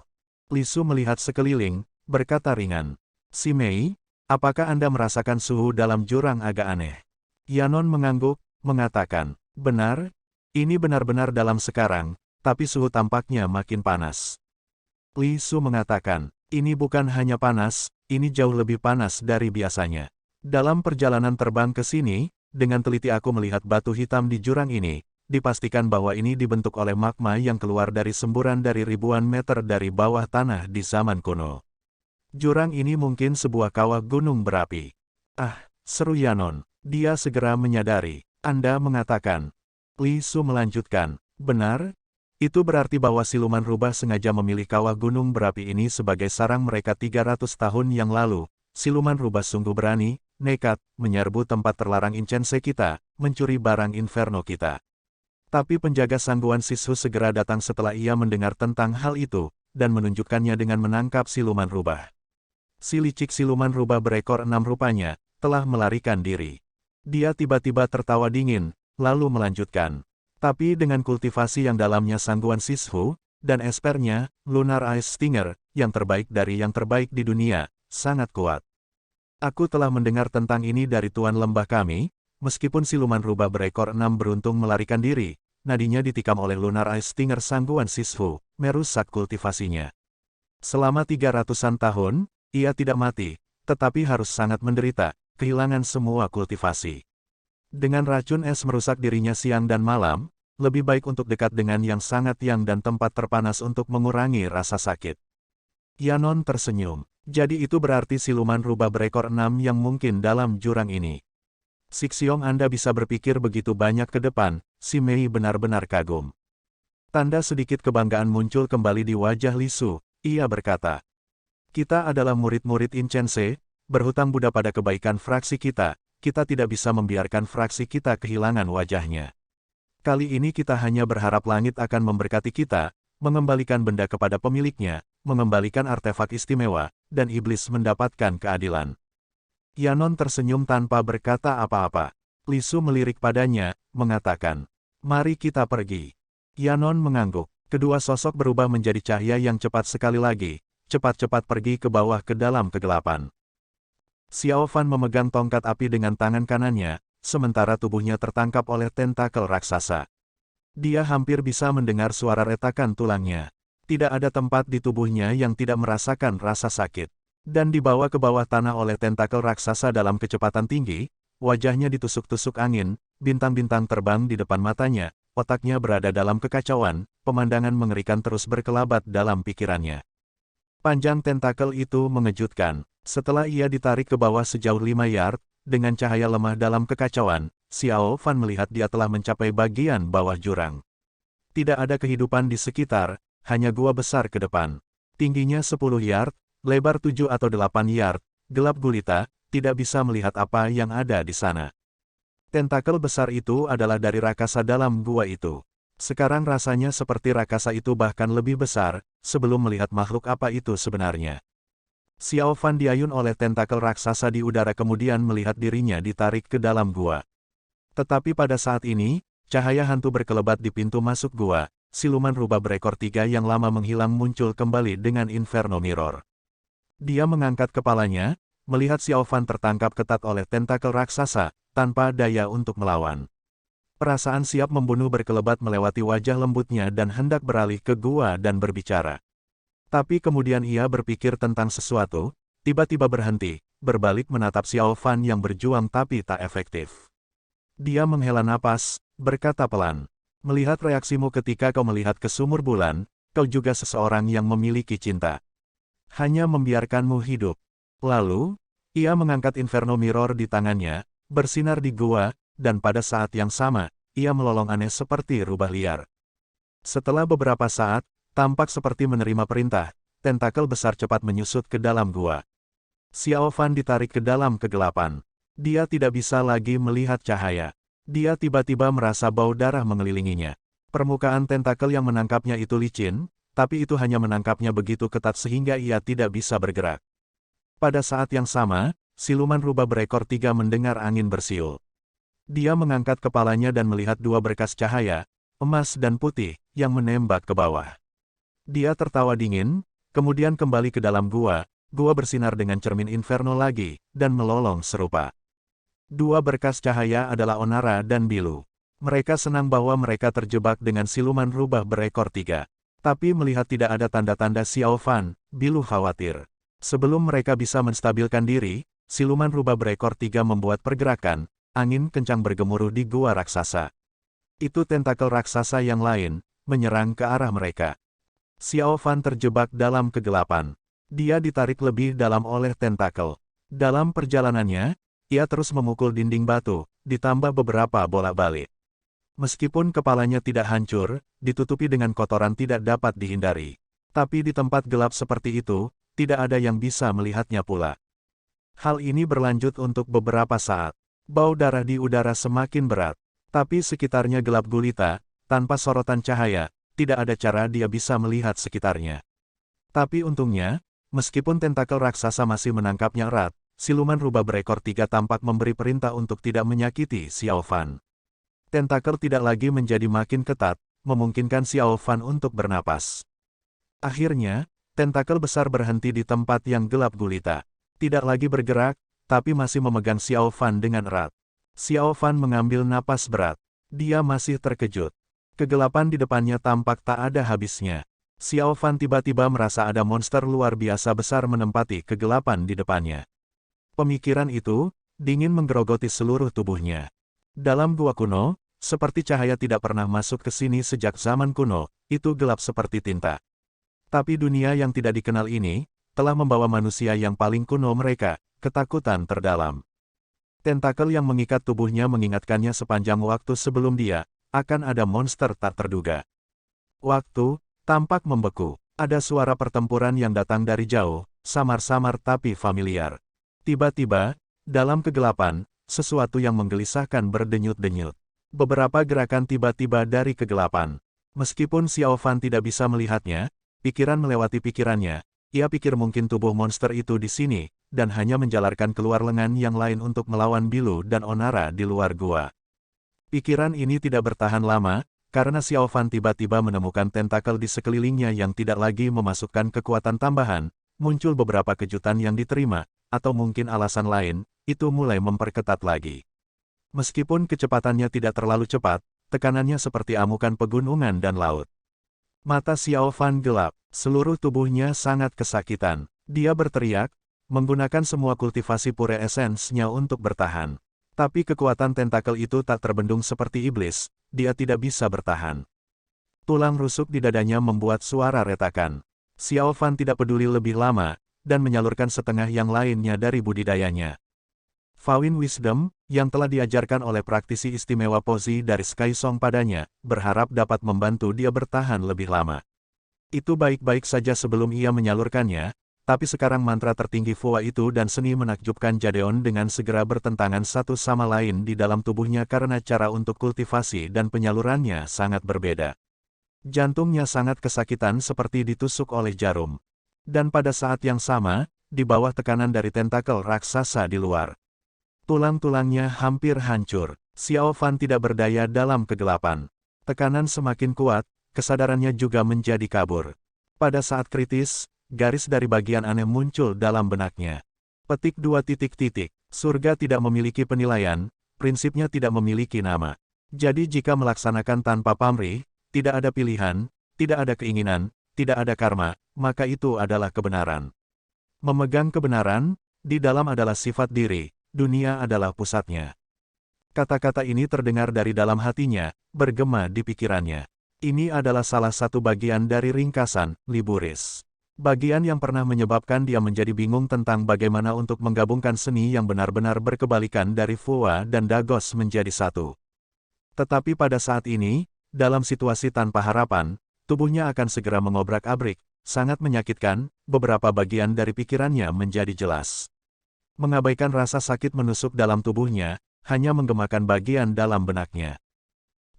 Li Su melihat sekeliling, berkata ringan. Si Mei, apakah Anda merasakan suhu dalam jurang agak aneh? Yanon mengangguk, mengatakan, benar, ini benar-benar dalam sekarang, tapi suhu tampaknya makin panas. Li Su mengatakan, ini bukan hanya panas, ini jauh lebih panas dari biasanya. Dalam perjalanan terbang ke sini, dengan teliti aku melihat batu hitam di jurang ini, dipastikan bahwa ini dibentuk oleh magma yang keluar dari semburan dari ribuan meter dari bawah tanah di zaman kuno. Jurang ini mungkin sebuah kawah gunung berapi. Ah, seru Yanon. Dia segera menyadari. Anda mengatakan. Li Su melanjutkan. Benar? Itu berarti bahwa siluman rubah sengaja memilih kawah gunung berapi ini sebagai sarang mereka 300 tahun yang lalu. Siluman rubah sungguh berani, nekat, menyerbu tempat terlarang Incense kita, mencuri barang inferno kita. Tapi penjaga Sangguan Sishu segera datang setelah ia mendengar tentang hal itu, dan menunjukkannya dengan menangkap siluman rubah. Si licik siluman rubah berekor 6 rupanya, telah melarikan diri. Dia tiba-tiba tertawa dingin, lalu melanjutkan. Tapi dengan kultivasi yang dalamnya Sangguan Sishu, dan espernya, Lunar Ice Stinger, yang terbaik dari yang terbaik di dunia, sangat kuat. Aku telah mendengar tentang ini dari Tuan Lembah kami, meskipun siluman rubah berekor 6 beruntung melarikan diri, nadinya ditikam oleh Lunar Ice Stinger Sangguan Sishu, merusak kultivasinya. Selama 300-an tahun, ia tidak mati, tetapi harus sangat menderita, kehilangan semua kultivasi. Dengan racun es merusak dirinya siang dan malam, lebih baik untuk dekat dengan yang sangat yang dan tempat terpanas untuk mengurangi rasa sakit. Yanon tersenyum. Jadi itu berarti siluman rubah berekor 6 yang mungkin dalam jurang ini. Sixiong Anda bisa berpikir begitu banyak ke depan, si Mei benar-benar kagum. Tanda sedikit kebanggaan muncul kembali di wajah Li Su, ia berkata. Kita adalah murid-murid Incense, berhutang budi pada kebaikan fraksi kita tidak bisa membiarkan fraksi kita kehilangan wajahnya. Kali ini kita hanya berharap langit akan memberkati kita, mengembalikan benda kepada pemiliknya, mengembalikan artefak istimewa, dan iblis mendapatkan keadilan. Yanon tersenyum tanpa berkata apa-apa. Li Su melirik padanya, mengatakan, mari kita pergi. Yanon mengangguk. Kedua sosok berubah menjadi cahaya yang cepat sekali lagi, cepat-cepat pergi ke bawah ke dalam kegelapan. Xiao Fan memegang tongkat api dengan tangan kanannya, sementara tubuhnya tertangkap oleh tentakel raksasa. Dia hampir bisa mendengar suara retakan tulangnya. Tidak ada tempat di tubuhnya yang tidak merasakan rasa sakit. Dan dibawa ke bawah tanah oleh tentakel raksasa dalam kecepatan tinggi, wajahnya ditusuk-tusuk angin, bintang-bintang terbang di depan matanya, otaknya berada dalam kekacauan, pemandangan mengerikan terus berkelabat dalam pikirannya. Panjang tentakel itu mengejutkan. Setelah ia ditarik ke bawah sejauh 5 yard, dengan cahaya lemah dalam kekacauan, Xiao Fan melihat dia telah mencapai bagian bawah jurang. Tidak ada kehidupan di sekitar, hanya gua besar ke depan. Tingginya 10 yard, lebar 7 atau 8 yard, gelap gulita, tidak bisa melihat apa yang ada di sana. Tentakel besar itu adalah dari rakasa dalam gua itu. Sekarang rasanya seperti rakasa itu bahkan lebih besar, sebelum melihat makhluk apa itu sebenarnya. Xiao Fan diayun oleh tentakel raksasa di udara kemudian melihat dirinya ditarik ke dalam gua. Tetapi pada saat ini, cahaya hantu berkelebat di pintu masuk gua, siluman rubah berekor 3 yang lama menghilang muncul kembali dengan Inferno Mirror. Dia mengangkat kepalanya, melihat Xiao Fan tertangkap ketat oleh tentakel raksasa, tanpa daya untuk melawan. Perasaan siap membunuh berkelebat melewati wajah lembutnya dan hendak beralih ke gua dan berbicara. Tapi kemudian ia berpikir tentang sesuatu, tiba-tiba berhenti, berbalik menatap Xiao Fan yang berjuang tapi tak efektif. Dia menghela napas, berkata pelan, melihat reaksimu ketika kau melihat ke sumur bulan, kau juga seseorang yang memiliki cinta. Hanya membiarkanmu hidup. Lalu, ia mengangkat Inferno Mirror di tangannya, bersinar di gua, dan pada saat yang sama, ia melolong aneh seperti rubah liar. Setelah beberapa saat, tampak seperti menerima perintah, tentakel besar cepat menyusut ke dalam gua. Xiao Fan ditarik ke dalam kegelapan. Dia tidak bisa lagi melihat cahaya. Dia tiba-tiba merasa bau darah mengelilinginya. Permukaan tentakel yang menangkapnya itu licin, tapi itu hanya menangkapnya begitu ketat sehingga ia tidak bisa bergerak. Pada saat yang sama, siluman rubah berekor 3 mendengar angin bersiul. Dia mengangkat kepalanya dan melihat 2 berkas cahaya, emas dan putih, yang menembak ke bawah. Dia tertawa dingin, kemudian kembali ke dalam gua. Gua bersinar dengan cermin inferno lagi, dan melolong serupa. Dua berkas cahaya adalah Onara dan Bilu. Mereka senang bahwa mereka terjebak dengan siluman rubah berekor 3. Tapi melihat tidak ada tanda-tanda Xiao Fan, Bilu khawatir. Sebelum mereka bisa menstabilkan diri, siluman rubah berekor 3 membuat pergerakan, angin kencang bergemuruh di gua raksasa. Itu tentakel raksasa yang lain, menyerang ke arah mereka. Xiao Fan terjebak dalam kegelapan. Dia ditarik lebih dalam oleh tentakel. Dalam perjalanannya, ia terus memukul dinding batu, ditambah beberapa bolak-balik. Meskipun kepalanya tidak hancur, ditutupi dengan kotoran tidak dapat dihindari. Tapi di tempat gelap seperti itu, tidak ada yang bisa melihatnya pula. Hal ini berlanjut untuk beberapa saat. Bau darah di udara semakin berat. Tapi sekitarnya gelap gulita, tanpa sorotan cahaya, tidak ada cara dia bisa melihat sekitarnya. Tapi untungnya, meskipun tentakel raksasa masih menangkapnya erat, siluman rubah berekor 3 tampak memberi perintah untuk tidak menyakiti Xiao Fan. Tentakel tidak lagi menjadi makin ketat, memungkinkan Xiao Fan untuk bernapas. Akhirnya, tentakel besar berhenti di tempat yang gelap gulita. Tidak lagi bergerak, tapi masih memegang Xiao Fan dengan erat. Xiao Fan mengambil napas berat. Dia masih terkejut. Kegelapan di depannya tampak tak ada habisnya. Xiao Fan tiba-tiba merasa ada monster luar biasa besar menempati kegelapan di depannya. Pemikiran itu, dingin menggerogoti seluruh tubuhnya. Dalam gua kuno, seperti cahaya tidak pernah masuk ke sini sejak zaman kuno, itu gelap seperti tinta. Tapi dunia yang tidak dikenal ini, telah membawa manusia yang paling kuno mereka, ketakutan terdalam. Tentakel yang mengikat tubuhnya mengingatkannya sepanjang waktu sebelum dia, akan ada monster tak terduga. Waktu, tampak membeku. Ada suara pertempuran yang datang dari jauh, samar-samar tapi familiar. Tiba-tiba, dalam kegelapan, sesuatu yang menggelisahkan berdenyut-denyut. Beberapa gerakan tiba-tiba dari kegelapan. Meskipun Xiao Fan tidak bisa melihatnya, pikiran melewati pikirannya. Ia pikir mungkin tubuh monster itu di sini, dan hanya menjalarkan keluar lengan yang lain untuk melawan Bilu dan Onara di luar gua. Pikiran ini tidak bertahan lama, karena Xiao Fan tiba-tiba menemukan tentakel di sekelilingnya yang tidak lagi memasukkan kekuatan tambahan. Muncul beberapa kejutan yang diterima, atau mungkin alasan lain, itu mulai memperketat lagi. Meskipun kecepatannya tidak terlalu cepat, tekanannya seperti amukan pegunungan dan laut. Mata Xiao Fan gelap, seluruh tubuhnya sangat kesakitan. Dia berteriak, menggunakan semua kultivasi pure esensnya untuk bertahan. Tapi kekuatan tentakel itu tak terbendung seperti iblis, dia tidak bisa bertahan. Tulang rusuk di dadanya membuat suara retakan. Xiao Fan tidak peduli lebih lama, dan menyalurkan setengah yang lainnya dari budidayanya. Fawin Wisdom, yang telah diajarkan oleh praktisi istimewa Pozi dari Sky Song padanya, berharap dapat membantu dia bertahan lebih lama. Itu baik-baik saja sebelum ia menyalurkannya, tapi sekarang mantra tertinggi Fua itu dan seni menakjubkan Jadeon dengan segera bertentangan satu sama lain di dalam tubuhnya karena cara untuk kultivasi dan penyalurannya sangat berbeda. Jantungnya sangat kesakitan seperti ditusuk oleh jarum. Dan pada saat yang sama, di bawah tekanan dari tentakel raksasa di luar. Tulang-tulangnya hampir hancur. Xiao Fan tidak berdaya dalam kegelapan. Tekanan semakin kuat, kesadarannya juga menjadi kabur. Pada saat kritis, garis dari bagian aneh muncul dalam benaknya. Petik 2 titik. Surga tidak memiliki penilaian, prinsipnya tidak memiliki nama. Jadi jika melaksanakan tanpa pamrih, tidak ada pilihan, tidak ada keinginan, tidak ada karma, maka itu adalah kebenaran. Memegang kebenaran, di dalam adalah sifat diri, dunia adalah pusatnya. Kata-kata ini terdengar dari dalam hatinya, bergema di pikirannya. Ini adalah salah satu bagian dari ringkasan, Liburis. Bagian yang pernah menyebabkan dia menjadi bingung tentang bagaimana untuk menggabungkan seni yang benar-benar berkebalikan dari Fua dan Dagos menjadi satu. Tetapi pada saat ini, dalam situasi tanpa harapan, tubuhnya akan segera mengobrak-abrik, sangat menyakitkan, beberapa bagian dari pikirannya menjadi jelas. Mengabaikan rasa sakit menusuk dalam tubuhnya, hanya menggemakan bagian dalam benaknya.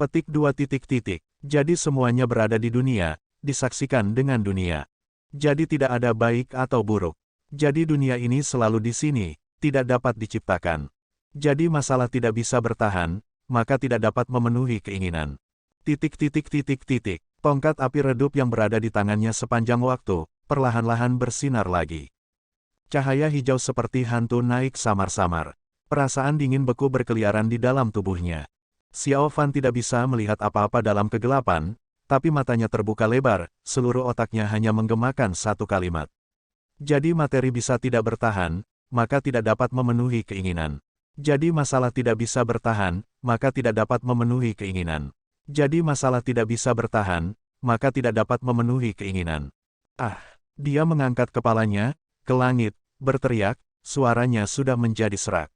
Petik 2 titik. Jadi semuanya berada di dunia, disaksikan dengan dunia. Jadi tidak ada baik atau buruk. Jadi dunia ini selalu di sini, tidak dapat diciptakan. Jadi masalah tidak bisa bertahan, maka tidak dapat memenuhi keinginan. Tongkat api redup yang berada di tangannya sepanjang waktu, perlahan-lahan bersinar lagi. Cahaya hijau seperti hantu naik samar-samar. Perasaan dingin beku berkeliaran di dalam tubuhnya. Xiao Fan tidak bisa melihat apa-apa dalam kegelapan, tapi matanya terbuka lebar, seluruh otaknya hanya menggemakan satu kalimat. Jadi materi bisa tidak bertahan, maka tidak dapat memenuhi keinginan. Jadi masalah tidak bisa bertahan, maka tidak dapat memenuhi keinginan. Jadi masalah tidak bisa bertahan, maka tidak dapat memenuhi keinginan. Ah! Dia mengangkat kepalanya ke langit, berteriak, suaranya sudah menjadi serak.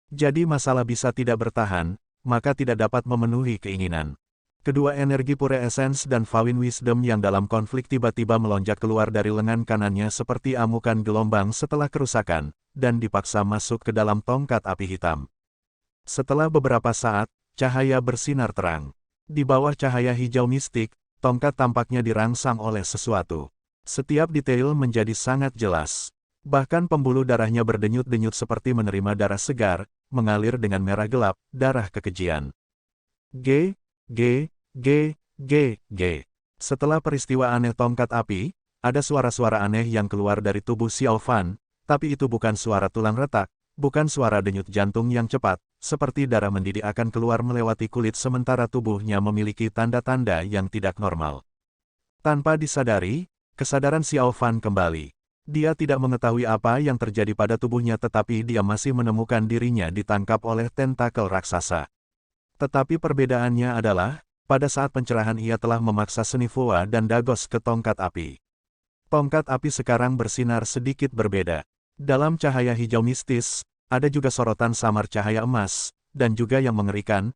Jadi masalah bisa tidak bertahan, maka tidak dapat memenuhi keinginan. Kedua energi Pure Essence dan Fawin Wisdom yang dalam konflik tiba-tiba melonjak keluar dari lengan kanannya seperti amukan gelombang setelah kerusakan, dan dipaksa masuk ke dalam tongkat api hitam. Setelah beberapa saat, cahaya bersinar terang. Di bawah cahaya hijau mistik, tongkat tampaknya dirangsang oleh sesuatu. Setiap detail menjadi sangat jelas. Bahkan pembuluh darahnya berdenyut-denyut seperti menerima darah segar, mengalir dengan merah gelap, darah kekejian. G. Setelah peristiwa aneh tongkat api, ada suara-suara aneh yang keluar dari tubuh Xiao Fan, tapi itu bukan suara tulang retak, bukan suara denyut jantung yang cepat, seperti darah mendidih akan keluar melewati kulit sementara tubuhnya memiliki tanda-tanda yang tidak normal. Tanpa disadari, kesadaran Xiao Fan kembali. Dia tidak mengetahui apa yang terjadi pada tubuhnya tetapi dia masih menemukan dirinya ditangkap oleh tentakel raksasa. Tetapi perbedaannya adalah, pada saat pencerahan ia telah memaksa seni Fua dan Dagos ke tongkat api. Tongkat api sekarang bersinar sedikit berbeda. Dalam cahaya hijau mistis, ada juga sorotan samar cahaya emas, dan juga yang mengerikan,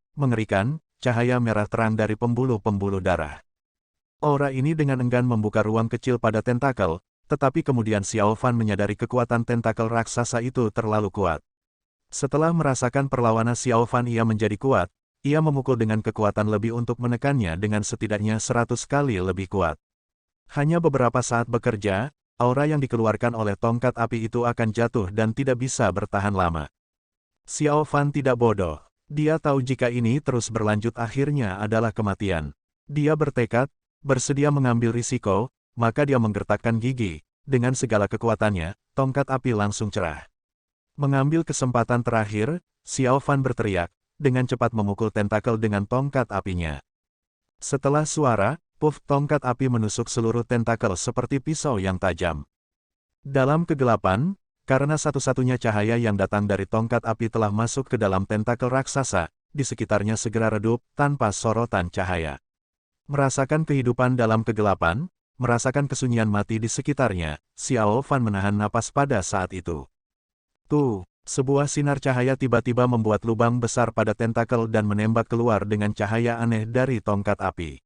cahaya merah terang dari pembuluh-pembuluh darah. Aura ini dengan enggan membuka ruang kecil pada tentakel, tetapi kemudian Xiao Fan menyadari kekuatan tentakel raksasa itu terlalu kuat. Setelah merasakan perlawanan Xiao Fan ia menjadi kuat, ia memukul dengan kekuatan lebih untuk menekannya dengan setidaknya 100 kali lebih kuat. Hanya beberapa saat bekerja, aura yang dikeluarkan oleh tongkat api itu akan jatuh dan tidak bisa bertahan lama. Xiao Fan tidak bodoh. Dia tahu jika ini terus berlanjut akhirnya adalah kematian. Dia bertekad, bersedia mengambil risiko, maka dia menggertakkan gigi. Dengan segala kekuatannya, tongkat api langsung cerah. Mengambil kesempatan terakhir, Xiao Fan berteriak, dengan cepat memukul tentakel dengan tongkat apinya. Setelah suara, puff tongkat api menusuk seluruh tentakel seperti pisau yang tajam. Dalam kegelapan, karena satu-satunya cahaya yang datang dari tongkat api telah masuk ke dalam tentakel raksasa, di sekitarnya segera redup tanpa sorotan cahaya. Merasakan kehidupan dalam kegelapan, merasakan kesunyian mati di sekitarnya, Xiao Fan menahan napas pada saat itu. Sebuah sinar cahaya tiba-tiba membuat lubang besar pada tentakel dan menembak keluar dengan cahaya aneh dari tongkat api.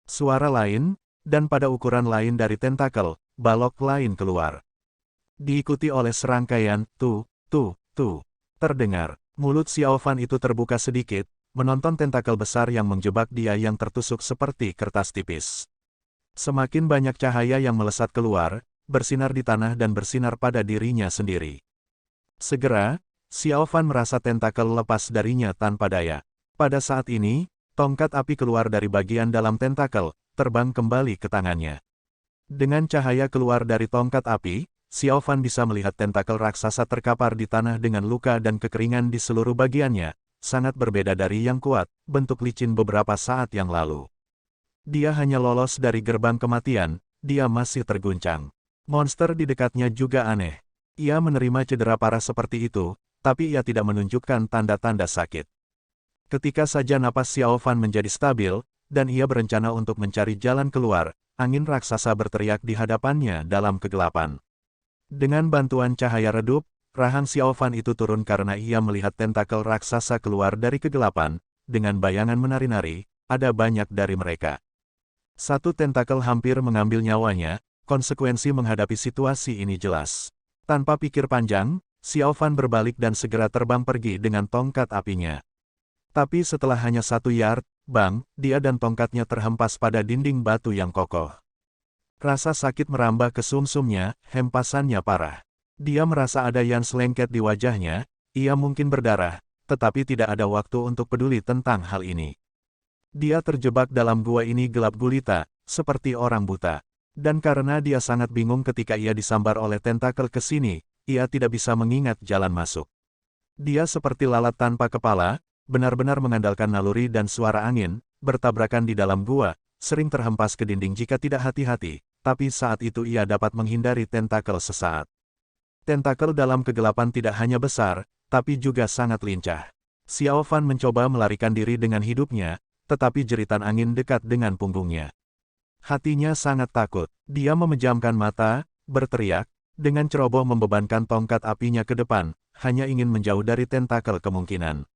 Suara lain, dan pada ukuran lain dari tentakel, balok lain keluar. Diikuti oleh serangkaian, terdengar. Mulut Xiao Fan itu terbuka sedikit, menonton tentakel besar yang menjebak dia yang tertusuk seperti kertas tipis. Semakin banyak cahaya yang melesat keluar, bersinar di tanah dan bersinar pada dirinya sendiri. Segera, Xiao Fan merasa tentakel lepas darinya tanpa daya. Pada saat ini, tongkat api keluar dari bagian dalam tentakel, terbang kembali ke tangannya. Dengan cahaya keluar dari tongkat api, Xiao Fan bisa melihat tentakel raksasa terkapar di tanah dengan luka dan kekeringan di seluruh bagiannya, sangat berbeda dari yang kuat, bentuk licin beberapa saat yang lalu. Dia hanya lolos dari gerbang kematian, dia masih terguncang. Monster di dekatnya juga aneh. Ia menerima cedera parah seperti itu, tapi ia tidak menunjukkan tanda-tanda sakit. Ketika saja napas Xiao Fan menjadi stabil, dan ia berencana untuk mencari jalan keluar, angin raksasa berteriak di hadapannya dalam kegelapan. Dengan bantuan cahaya redup, rahang Xiao Fan itu turun karena ia melihat tentakel raksasa keluar dari kegelapan, dengan bayangan menari-nari, ada banyak dari mereka. Satu tentakel hampir mengambil nyawanya, konsekuensi menghadapi situasi ini jelas. Tanpa pikir panjang, Xiao Fan berbalik dan segera terbang pergi dengan tongkat apinya. Tapi setelah hanya 1 yard, dia dan tongkatnya terhempas pada dinding batu yang kokoh. Rasa sakit merambah ke sumsumnya, hempasannya parah. Dia merasa ada yang selengket di wajahnya, ia mungkin berdarah, tetapi tidak ada waktu untuk peduli tentang hal ini. Dia terjebak dalam gua ini gelap gulita, seperti orang buta. Dan karena dia sangat bingung ketika ia disambar oleh tentakel ke sini, ia tidak bisa mengingat jalan masuk. Dia seperti lalat tanpa kepala, benar-benar mengandalkan naluri dan suara angin, bertabrakan di dalam gua, sering terhempas ke dinding jika tidak hati-hati, tapi saat itu ia dapat menghindari tentakel sesaat. Tentakel dalam kegelapan tidak hanya besar, tapi juga sangat lincah. Xiao Fan mencoba melarikan diri dengan hidupnya, tetapi jeritan angin dekat dengan punggungnya. Hatinya sangat takut. Dia memejamkan mata, berteriak, dengan ceroboh membebankan tongkat apinya ke depan, hanya ingin menjauh dari tentakel kemungkinan.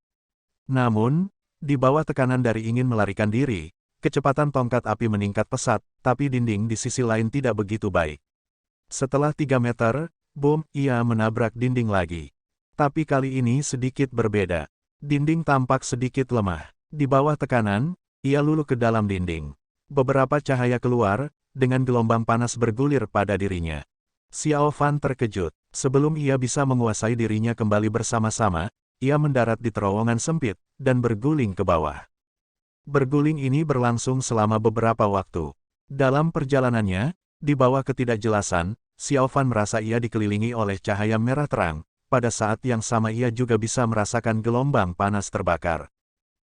Namun, di bawah tekanan dari ingin melarikan diri, kecepatan tongkat api meningkat pesat, tapi dinding di sisi lain tidak begitu baik. Setelah 3 meter, boom, ia menabrak dinding lagi. Tapi kali ini sedikit berbeda. Dinding tampak sedikit lemah. Di bawah tekanan, ia luluh ke dalam dinding. Beberapa cahaya keluar, dengan gelombang panas bergulir pada dirinya. Xiao Fan terkejut. Sebelum ia bisa menguasai dirinya kembali bersama-sama, ia mendarat di terowongan sempit, dan berguling ke bawah. Berguling ini berlangsung selama beberapa waktu. Dalam perjalanannya, di bawah ketidakjelasan, Xiao Fan merasa ia dikelilingi oleh cahaya merah terang. Pada saat yang sama ia juga bisa merasakan gelombang panas terbakar.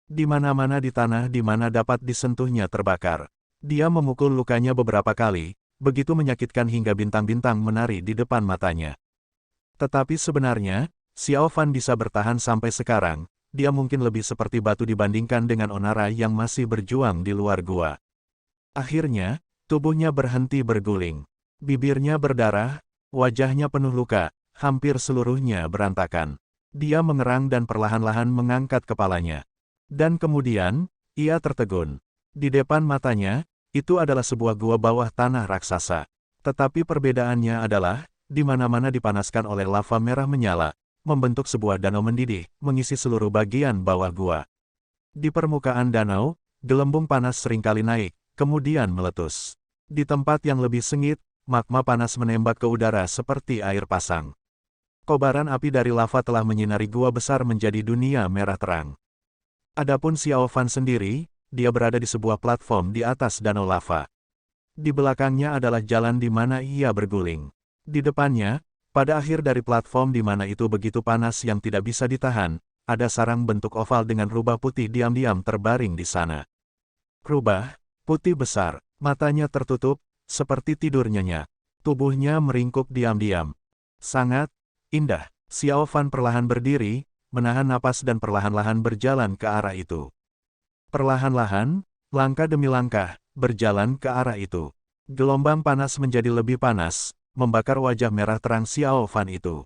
Di mana-mana di tanah di mana dapat disentuhnya terbakar. Dia memukul lukanya beberapa kali, begitu menyakitkan hingga bintang-bintang menari di depan matanya. Tetapi sebenarnya, Xiao Fan bisa bertahan sampai sekarang, dia mungkin lebih seperti batu dibandingkan dengan Onara yang masih berjuang di luar gua. Akhirnya, tubuhnya berhenti berguling. Bibirnya berdarah, wajahnya penuh luka, hampir seluruhnya berantakan. Dia mengerang dan perlahan-lahan mengangkat kepalanya. Dan kemudian, ia tertegun. Di depan matanya, itu adalah sebuah gua bawah tanah raksasa. Tetapi perbedaannya adalah, di mana-mana dipanaskan oleh lava merah menyala, membentuk sebuah danau mendidih, mengisi seluruh bagian bawah gua. Di permukaan danau, gelembung panas seringkali naik, kemudian meletus. Di tempat yang lebih sengit, magma panas menembak ke udara seperti air pasang. Kobaran api dari lava telah menyinari gua besar menjadi dunia merah terang. Adapun Xiao Fan sendiri, dia berada di sebuah platform di atas danau lava. Di belakangnya adalah jalan di mana ia berguling. Di depannya, pada akhir dari platform di mana itu begitu panas yang tidak bisa ditahan, ada sarang bentuk oval dengan rubah putih diam-diam terbaring di sana. Rubah putih besar, matanya tertutup, seperti tidur nyenyak. Tubuhnya meringkuk diam-diam. Sangat indah. Xiao Fan perlahan berdiri, menahan napas dan perlahan-lahan berjalan ke arah itu. Perlahan-lahan, langkah demi langkah, berjalan ke arah itu. Gelombang panas menjadi lebih panas, membakar wajah merah terang Xiao Fan itu.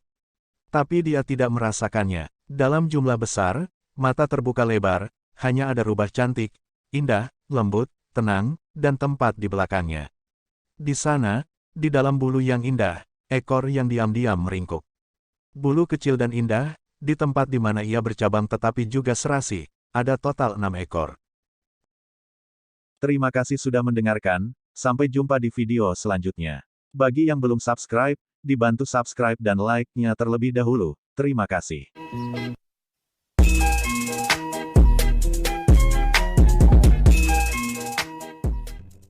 Tapi dia tidak merasakannya. Dalam jumlah besar, mata terbuka lebar, hanya ada rubah cantik, indah, lembut, tenang, dan tempat di belakangnya. Di sana, di dalam bulu yang indah, ekor yang diam-diam meringkuk. Bulu kecil dan indah, di tempat di mana ia bercabang tetapi juga serasi, ada total 6 ekor. Terima kasih sudah mendengarkan, sampai jumpa di video selanjutnya. Bagi yang belum subscribe, dibantu subscribe dan like-nya terlebih dahulu. Terima kasih.